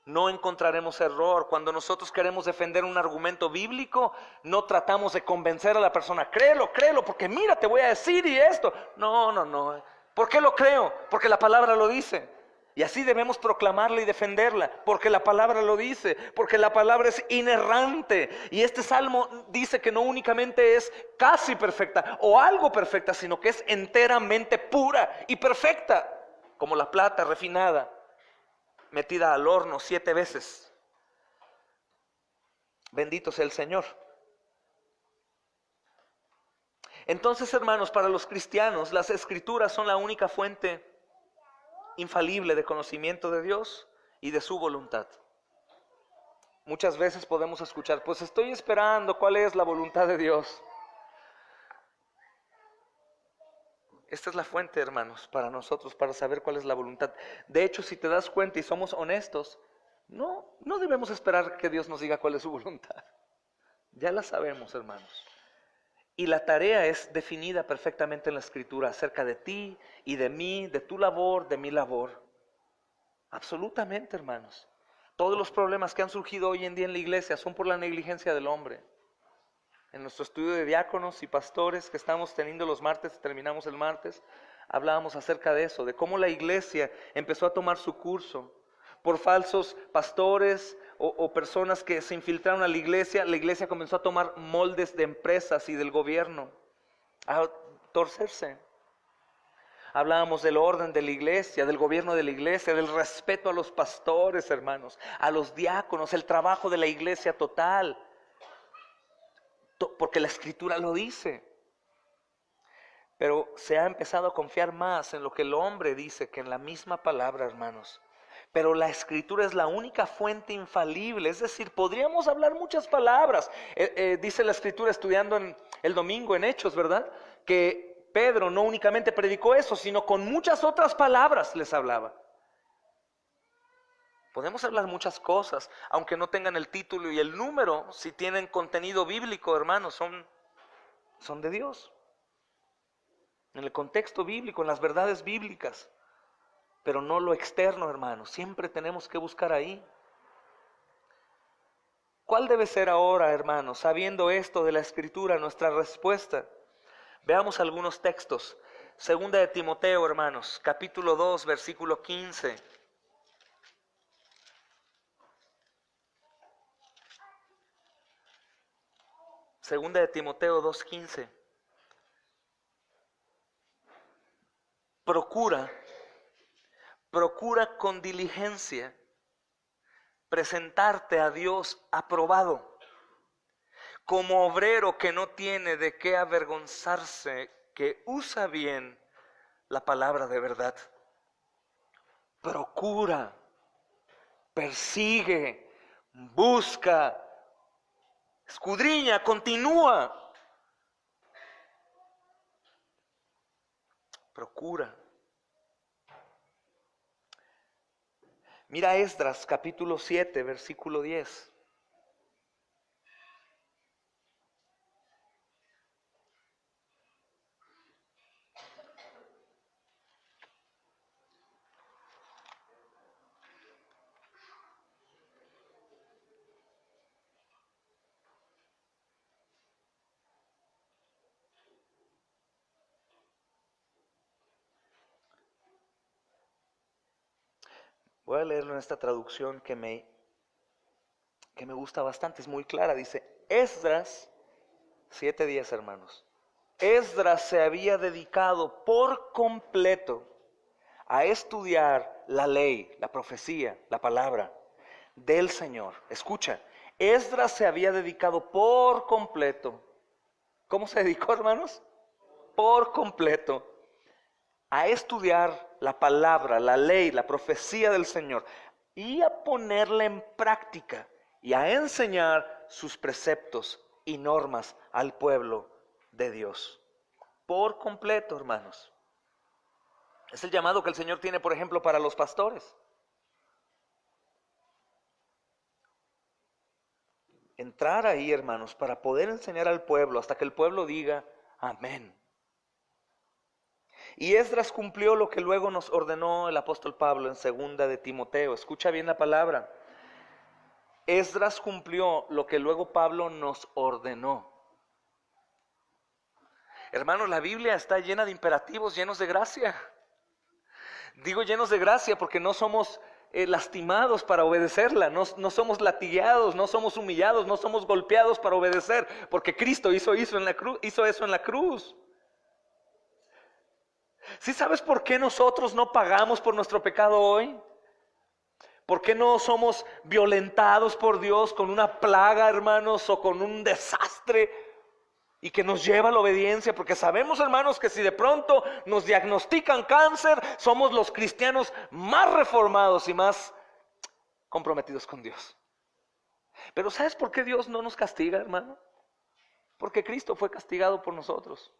No encontraremos error. Cuando nosotros queremos defender un argumento bíblico, no tratamos de convencer a la persona: créelo, créelo, porque mira, te voy a decir y esto. No. ¿Por qué lo creo? Porque la palabra lo dice. Y así debemos proclamarla y defenderla, porque la palabra lo dice, porque la palabra es inerrante. Y este salmo dice que no únicamente es casi perfecta o algo perfecta, sino que es enteramente pura y perfecta, como la plata refinada, metida al horno 7 veces. Bendito sea el Señor. Entonces, hermanos, para los cristianos, las Escrituras son la única fuente infalible de conocimiento de Dios y de su voluntad. Muchas veces podemos escuchar, pues estoy esperando cuál es la voluntad de Dios. Esta es la fuente, hermanos, para nosotros, para saber cuál es la voluntad. De hecho, si te das cuenta y somos honestos, no debemos esperar que Dios nos diga cuál es su voluntad. Ya la sabemos, hermanos. Y la tarea es definida perfectamente en la Escritura acerca de ti y de mí, de tu labor, de mi labor. Absolutamente, hermanos. Todos los problemas que han surgido hoy en día en la iglesia son por la negligencia del hombre. En nuestro estudio de diáconos y pastores que estamos teniendo los martes, terminamos el martes, hablábamos acerca de eso, de cómo la iglesia empezó a tomar su curso por falsos pastores o personas que se infiltraron a la iglesia comenzó a tomar moldes de empresas y del gobierno, a torcerse. Hablábamos del orden de la iglesia, del gobierno de la iglesia, del respeto a los pastores, hermanos, a los diáconos, el trabajo de la iglesia total, porque la Escritura lo dice. Pero se ha empezado a confiar más en lo que el hombre dice que en la misma palabra, hermanos. Pero la Escritura es la única fuente infalible, es decir, podríamos hablar muchas palabras. Dice la Escritura estudiando el domingo en Hechos, ¿verdad? Que Pedro no únicamente predicó eso, sino con muchas otras palabras les hablaba. Podemos hablar muchas cosas, aunque no tengan el título y el número, si tienen contenido bíblico, hermanos, son de Dios. En el contexto bíblico, en las verdades bíblicas. Pero no lo externo, hermanos. Siempre tenemos que buscar ahí. ¿Cuál debe ser ahora, hermanos, sabiendo esto de la Escritura, nuestra respuesta? Veamos algunos textos. Segunda de Timoteo, hermanos, capítulo 2, versículo 15. Segunda de Timoteo 2:15. Procura con diligencia presentarte a Dios aprobado, como obrero que no tiene de qué avergonzarse, que usa bien la palabra de verdad. Procura, persigue, busca, escudriña, continúa. Procura. Mira Esdras capítulo 7, versículo 10. Voy a leerlo en esta traducción que me gusta bastante, es muy clara. Dice, Esdras, 7:10, hermanos. Esdras se había dedicado por completo a estudiar la ley, la profecía, la palabra del Señor. Escucha, Esdras se había dedicado por completo. ¿Cómo se dedicó, hermanos? Por completo a estudiar la palabra, la ley, la profecía del Señor y a ponerla en práctica y a enseñar sus preceptos y normas al pueblo de Dios. Por completo, hermanos. Es el llamado que el Señor tiene, por ejemplo, para los pastores. Entrar ahí, hermanos, para poder enseñar al pueblo hasta que el pueblo diga amén. Y Esdras cumplió lo que luego nos ordenó el apóstol Pablo en segunda de Timoteo. Escucha bien la palabra. Esdras cumplió lo que luego Pablo nos ordenó. Hermanos, la Biblia está llena de imperativos, llenos de gracia. Digo llenos de gracia porque no somos lastimados para obedecerla, no somos latigados, no somos humillados, no somos golpeados para obedecer, porque Cristo hizo eso en la cruz. ¿Sí sabes por qué nosotros no pagamos por nuestro pecado hoy? ¿Por qué no somos violentados por Dios con una plaga, hermanos, o con un desastre y que nos lleva a la obediencia? Porque sabemos, hermanos, que si de pronto nos diagnostican cáncer, somos los cristianos más reformados y más comprometidos con Dios. Pero ¿sabes por qué Dios no nos castiga, hermano? Porque Cristo fue castigado por nosotros.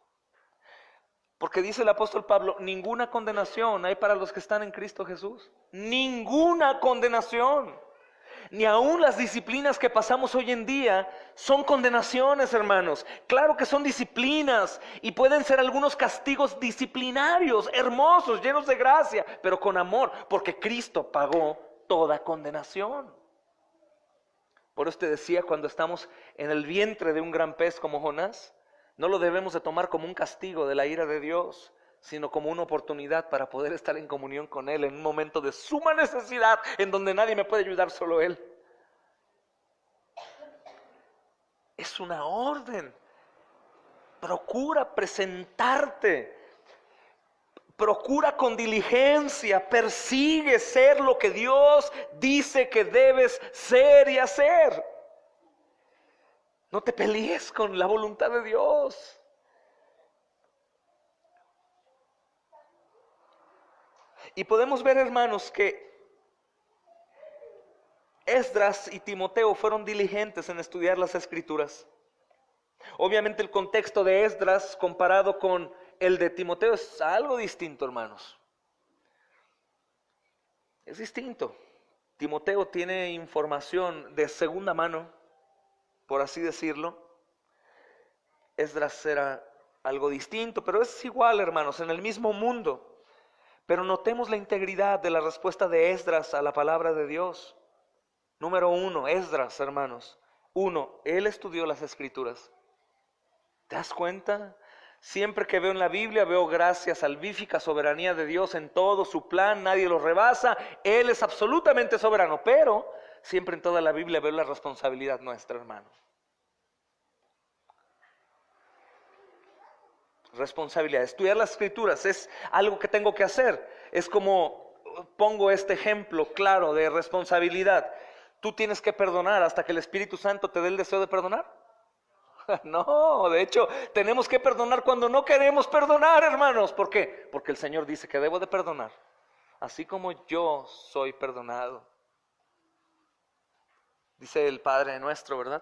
Porque dice el apóstol Pablo, ninguna condenación hay para los que están en Cristo Jesús. Ninguna condenación. Ni aún las disciplinas que pasamos hoy en día son condenaciones, hermanos. Claro que son disciplinas y pueden ser algunos castigos disciplinarios, hermosos, llenos de gracia, pero con amor, porque Cristo pagó toda condenación. Por eso te decía, cuando estamos en el vientre de un gran pez como Jonás, no lo debemos de tomar como un castigo de la ira de Dios, sino como una oportunidad para poder estar en comunión con Él en un momento de suma necesidad, en donde nadie me puede ayudar, solo Él. Es una orden. Procura presentarte. Procura con diligencia, persigue ser lo que Dios dice que debes ser y hacer. No te pelees con la voluntad de Dios. Y podemos ver, hermanos, que Esdras y Timoteo fueron diligentes en estudiar las Escrituras. Obviamente el contexto de Esdras comparado con el de Timoteo es algo distinto, hermanos. Es distinto. Timoteo tiene información de segunda mano, por así decirlo. Esdras era algo distinto, pero es igual, hermanos, en el mismo mundo. Pero notemos la integridad de la respuesta de Esdras a la palabra de Dios. Número 1, Esdras, hermanos. 1, él estudió las Escrituras. ¿Te das cuenta? Siempre que veo en la Biblia, veo gracia salvífica, soberanía de Dios en todo su plan, nadie lo rebasa. Él es absolutamente soberano, pero siempre en toda la Biblia veo la responsabilidad nuestra, hermano. Responsabilidad. Estudiar las Escrituras es algo que tengo que hacer. Es como, pongo este ejemplo claro de responsabilidad. Tú tienes que perdonar hasta que el Espíritu Santo te dé el deseo de perdonar. No, de hecho, tenemos que perdonar cuando no queremos perdonar, hermanos. ¿Por qué? Porque el Señor dice que debo de perdonar, así como yo soy perdonado. Dice el Padre nuestro, ¿verdad?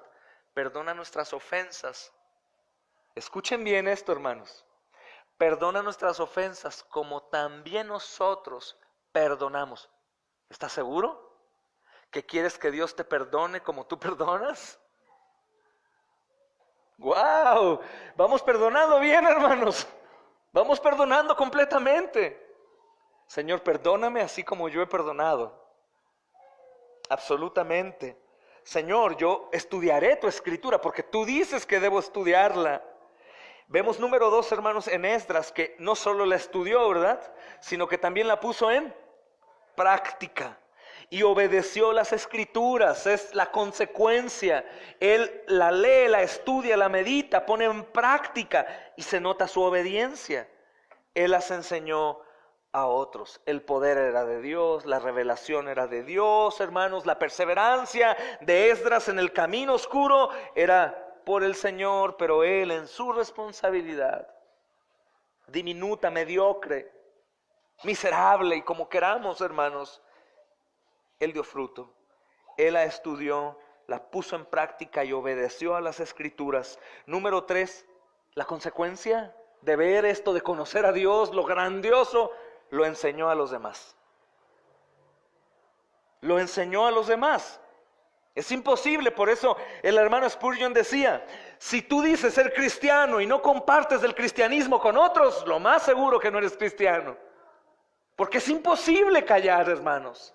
Perdona nuestras ofensas. Escuchen bien esto, hermanos. Perdona nuestras ofensas como también nosotros perdonamos. ¿Estás seguro que quieres que Dios te perdone como tú perdonas? ¡Wow! Vamos perdonando bien, hermanos. Vamos perdonando completamente. Señor, perdóname así como yo he perdonado. Absolutamente. Señor, yo estudiaré tu Escritura porque tú dices que debo estudiarla. Vemos número 2, hermanos, en Esdras, que no solo la estudió, ¿verdad? Sino que también la puso en práctica. Y obedeció las Escrituras, es la consecuencia. Él la lee, la estudia, la medita, pone en práctica y se nota su obediencia. Él las enseñó a otros. El poder era de Dios, la revelación era de Dios, hermanos. La perseverancia de Esdras en el camino oscuro era por el Señor, pero él en su responsabilidad, diminuta, mediocre, miserable y como queramos, hermanos, él dio fruto. Él la estudió, la puso en práctica y obedeció a las Escrituras. Número 3, la consecuencia de ver esto, de conocer a Dios, lo grandioso, lo enseñó a los demás. Lo enseñó a los demás. Es imposible, por eso el hermano Spurgeon decía, si tú dices ser cristiano y no compartes el cristianismo con otros, lo más seguro que no eres cristiano. Porque es imposible callar, hermanos.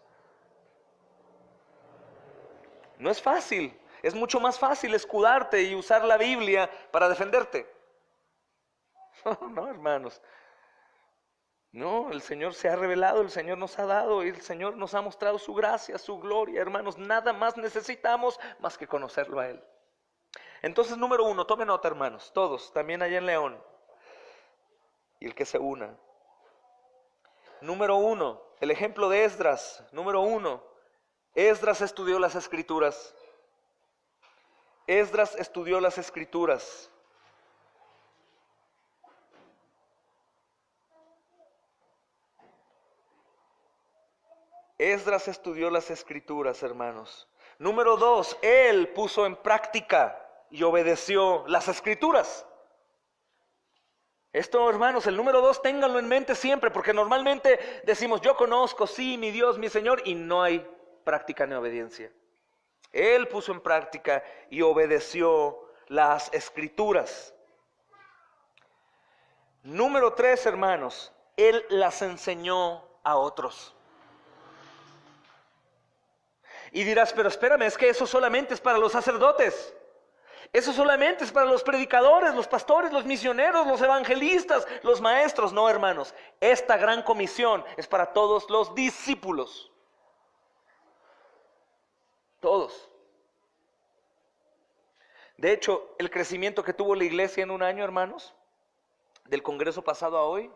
No es fácil, es mucho más fácil escudarte y usar la Biblia para defenderte. No, hermanos. No, el Señor se ha revelado, el Señor nos ha dado, el Señor nos ha mostrado su gracia, su gloria, hermanos. Nada más necesitamos más que conocerlo a Él. Entonces, número uno, tome nota, hermanos, todos, también allá en León, y el que se una. Número uno, el ejemplo de Esdras. Número uno, Esdras estudió las Escrituras. Esdras estudió las Escrituras. Esdras estudió las Escrituras, hermanos. Número dos, él puso en práctica y obedeció las Escrituras. Esto, hermanos, el número dos, ténganlo en mente siempre, porque normalmente decimos, yo conozco, sí, mi Dios, mi Señor, y no hay práctica ni obediencia. Él puso en práctica y obedeció las Escrituras. Número tres, hermanos, él las enseñó a otros. Y dirás, pero espérame, es que eso solamente es para los sacerdotes. Eso solamente es para los predicadores, los pastores, los misioneros, los evangelistas, los maestros. No, hermanos, esta gran comisión es para todos los discípulos. Todos. De hecho, el crecimiento que tuvo la iglesia en un año, hermanos, del congreso pasado a hoy,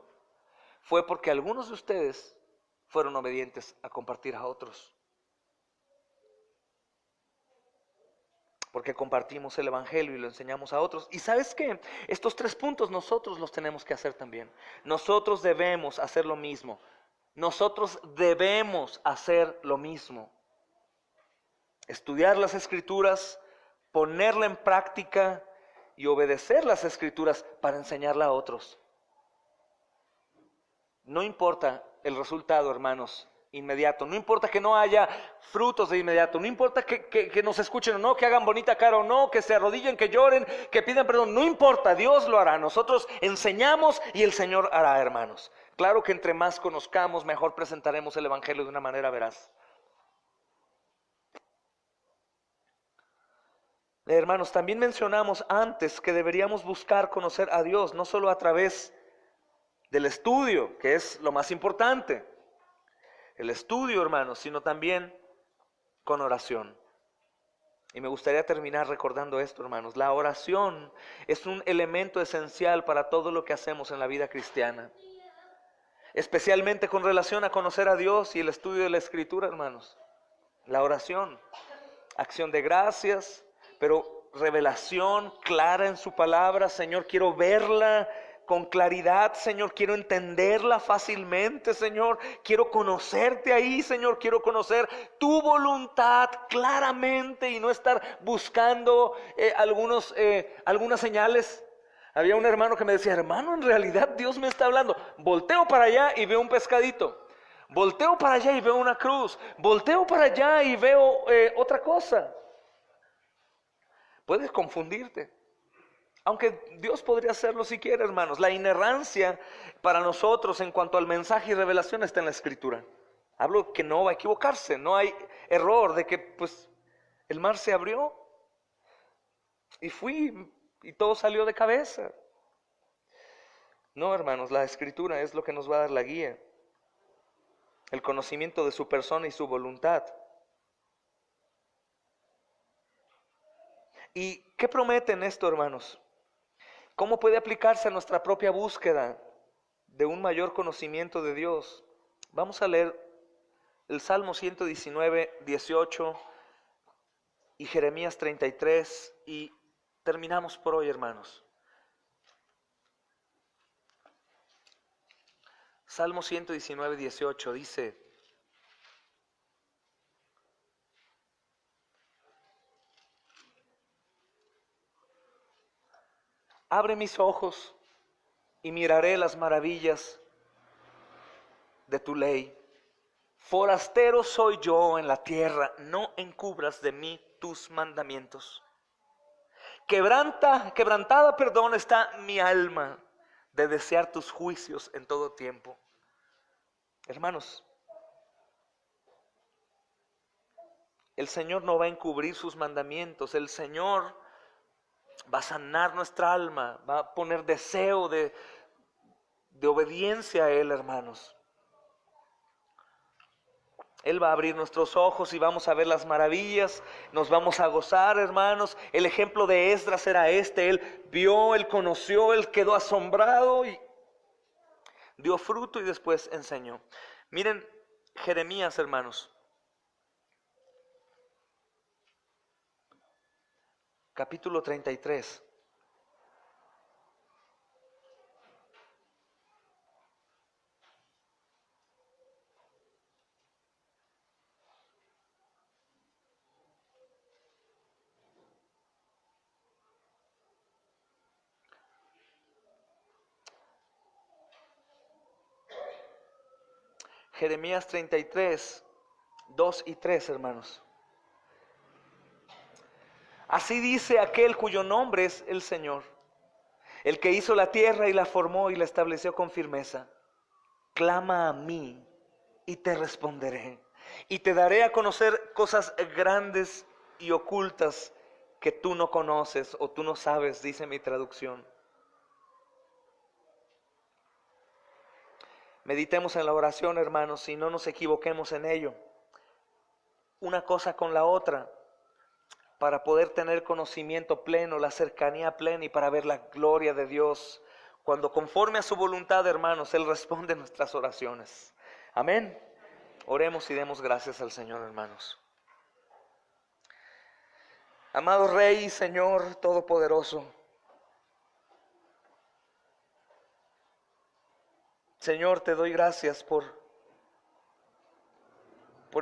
fue porque algunos de ustedes fueron obedientes a compartir a otros. Porque compartimos el evangelio y lo enseñamos a otros. Y ¿sabes qué? Estos tres puntos nosotros los tenemos que hacer también. Nosotros debemos hacer lo mismo. Nosotros debemos hacer lo mismo. Estudiar las Escrituras, ponerla en práctica y obedecer las Escrituras para enseñarla a otros. No importa el resultado, hermanos, inmediato. No importa que no haya frutos de inmediato. No importa que nos escuchen o no, que hagan bonita cara o no, que se arrodillen, que lloren, que pidan perdón. No importa, Dios lo hará. Nosotros enseñamos y el Señor hará, hermanos. Claro que entre más conozcamos, mejor presentaremos el evangelio de una manera veraz. Hermanos, también mencionamos antes que deberíamos buscar conocer a Dios, no solo a través del estudio, que es lo más importante, el estudio, hermanos, sino también con oración. Y me gustaría terminar recordando esto, hermanos. La oración es un elemento esencial para todo lo que hacemos en la vida cristiana, especialmente con relación a conocer a Dios y el estudio de la Escritura, hermanos. La oración, acción de gracias, pero revelación clara en su palabra. Señor, quiero verla con claridad, Señor, quiero entenderla fácilmente, Señor, quiero conocerte ahí, Señor, quiero conocer tu voluntad claramente y no estar buscando algunas señales. Había un hermano que me decía, hermano, en realidad Dios me está hablando. Volteo para allá y veo un pescadito, volteo para allá y veo una cruz, volteo para allá y veo otra cosa. Puedes confundirte. Aunque Dios podría hacerlo si quiere, hermanos. La inerrancia para nosotros en cuanto al mensaje y revelación está en la Escritura. Hablo que no va a equivocarse, no hay error de que pues el mar se abrió y fui y todo salió de cabeza. No, hermanos, la Escritura es lo que nos va a dar la guía, el conocimiento de su persona y su voluntad. ¿Y qué prometen esto, hermanos? ¿Cómo puede aplicarse a nuestra propia búsqueda de un mayor conocimiento de Dios? Vamos a leer el Salmo 119, 18 y Jeremías 33 y terminamos por hoy, hermanos. Salmo 119, 18 dice: abre mis ojos y miraré las maravillas de tu ley. Forastero soy yo en la tierra, no encubras de mí tus mandamientos. Quebrantada, perdón, está mi alma de desear tus juicios en todo tiempo. Hermanos, el Señor no va a encubrir sus mandamientos. El Señor va a sanar nuestra alma, va a poner deseo de de obediencia a Él, hermanos. Él va a abrir nuestros ojos y vamos a ver las maravillas, nos vamos a gozar, hermanos. El ejemplo de Esdras era este: él vio, él conoció, él quedó asombrado y dio fruto y después enseñó. Miren Jeremías, hermanos, capítulo 33. Jeremías 33, 2 y 3, hermanos. Así dice aquel cuyo nombre es el Señor, el que hizo la tierra y la formó y la estableció con firmeza. Clama a mí y te responderé, y te daré a conocer cosas grandes y ocultas que tú no conoces o tú no sabes, dice mi traducción. Meditemos en la oración, hermanos, y no nos equivoquemos en ello. Una cosa con la otra, para poder tener conocimiento pleno, la cercanía plena y para ver la gloria de Dios. Cuando conforme a su voluntad, hermanos, Él responde nuestras oraciones. Amén. Oremos y demos gracias al Señor, hermanos. Amado Rey, Señor Todopoderoso, Señor, te doy gracias por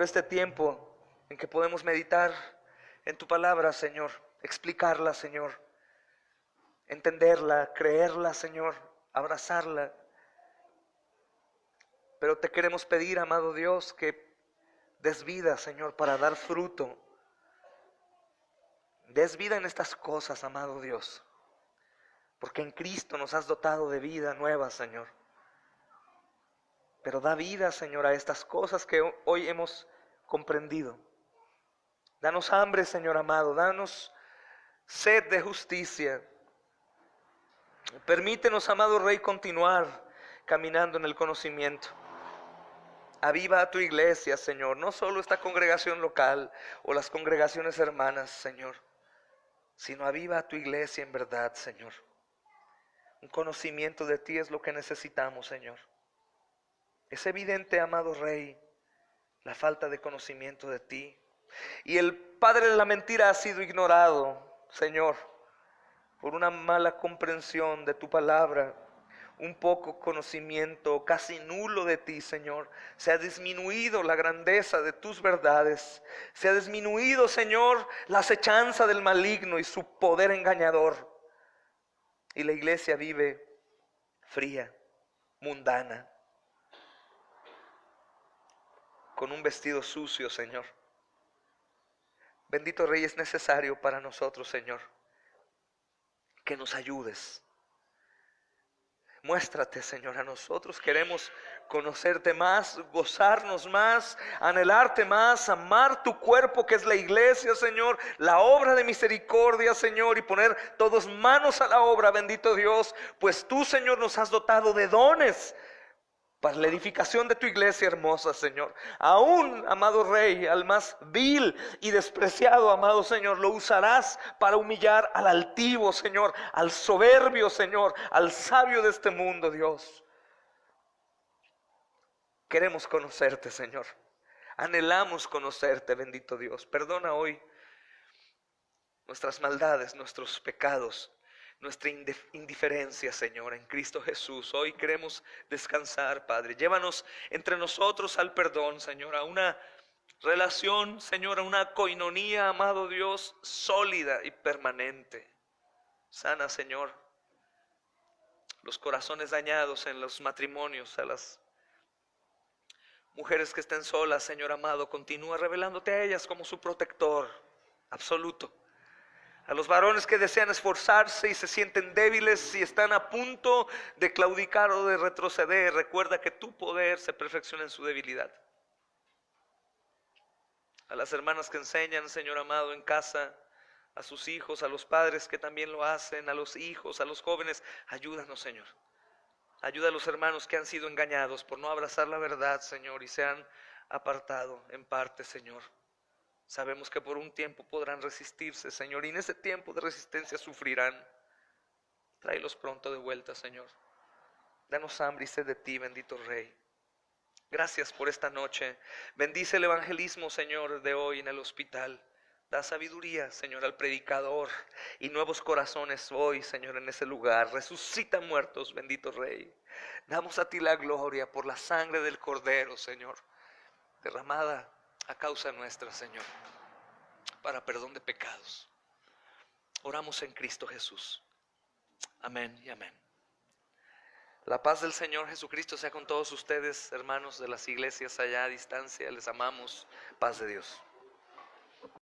este tiempo en que podemos meditar en tu palabra, Señor, explicarla, Señor, entenderla, creerla, Señor, abrazarla. Pero te queremos pedir, amado Dios, que des vida, Señor, para dar fruto. Des vida en estas cosas, amado Dios, porque en Cristo nos has dotado de vida nueva, Señor. Pero da vida, Señor, a estas cosas que hoy hemos comprendido. Danos hambre, Señor amado, danos sed de justicia. Permítenos, amado Rey, continuar caminando en el conocimiento. Aviva a tu iglesia, Señor, no solo esta congregación local o las congregaciones hermanas, Señor, sino aviva a tu iglesia en verdad, Señor. Un conocimiento de ti es lo que necesitamos, Señor. Es evidente, amado Rey, la falta de conocimiento de ti. Y el padre de la mentira ha sido ignorado, Señor, por una mala comprensión de tu palabra, un poco conocimiento casi nulo de ti, Señor. Se ha disminuido la grandeza de tus verdades. Se ha disminuido, Señor, la acechanza del maligno y su poder engañador. Y la iglesia vive fría, mundana, con un vestido sucio, Señor. Bendito Rey, es necesario para nosotros, Señor, que nos ayudes. Muéstrate, Señor, a nosotros queremos conocerte más, gozarnos más, anhelarte más, amar tu cuerpo que es la iglesia, Señor, la obra de misericordia, Señor, y poner todos manos a la obra, bendito Dios, pues tú, Señor, nos has dotado de dones para la edificación de tu iglesia hermosa, Señor. Aún, amado Rey, al más vil y despreciado, amado Señor, lo usarás para humillar al altivo, Señor, al soberbio, Señor, al sabio de este mundo, Dios. Queremos conocerte, Señor. Anhelamos conocerte, bendito Dios. Perdona hoy nuestras maldades, nuestros pecados, nuestra indiferencia, Señor, en Cristo Jesús. Hoy queremos descansar, Padre. Llévanos entre nosotros al perdón, Señor, a una relación, Señor, a una coinonía, amado Dios, sólida y permanente. Sana, Señor, los corazones dañados en los matrimonios, a las mujeres que estén solas, Señor amado, continúa revelándote a ellas como su protector absoluto. A los varones que desean esforzarse y se sienten débiles y están a punto de claudicar o de retroceder, recuerda que tu poder se perfecciona en su debilidad. A las hermanas que enseñan, Señor amado, en casa, a sus hijos, a los padres que también lo hacen, a los hijos, a los jóvenes, ayúdanos, Señor. Ayuda a los hermanos que han sido engañados por no abrazar la verdad, Señor, y se han apartado en parte, Señor. Sabemos que por un tiempo podrán resistirse, Señor, y en ese tiempo de resistencia sufrirán. Tráelos pronto de vuelta, Señor. Danos hambre y sed de ti, bendito Rey. Gracias por esta noche. Bendice el evangelismo, Señor, de hoy en el hospital. Da sabiduría, Señor, al predicador y nuevos corazones hoy, Señor, en ese lugar. Resucita muertos, bendito Rey. Damos a ti la gloria por la sangre del Cordero, Señor, derramada a causa nuestra, Señor, para perdón de pecados. Oramos en Cristo Jesús. Amén y amén. La paz del Señor Jesucristo sea con todos ustedes, hermanos de las iglesias allá a distancia. Les amamos. Paz de Dios.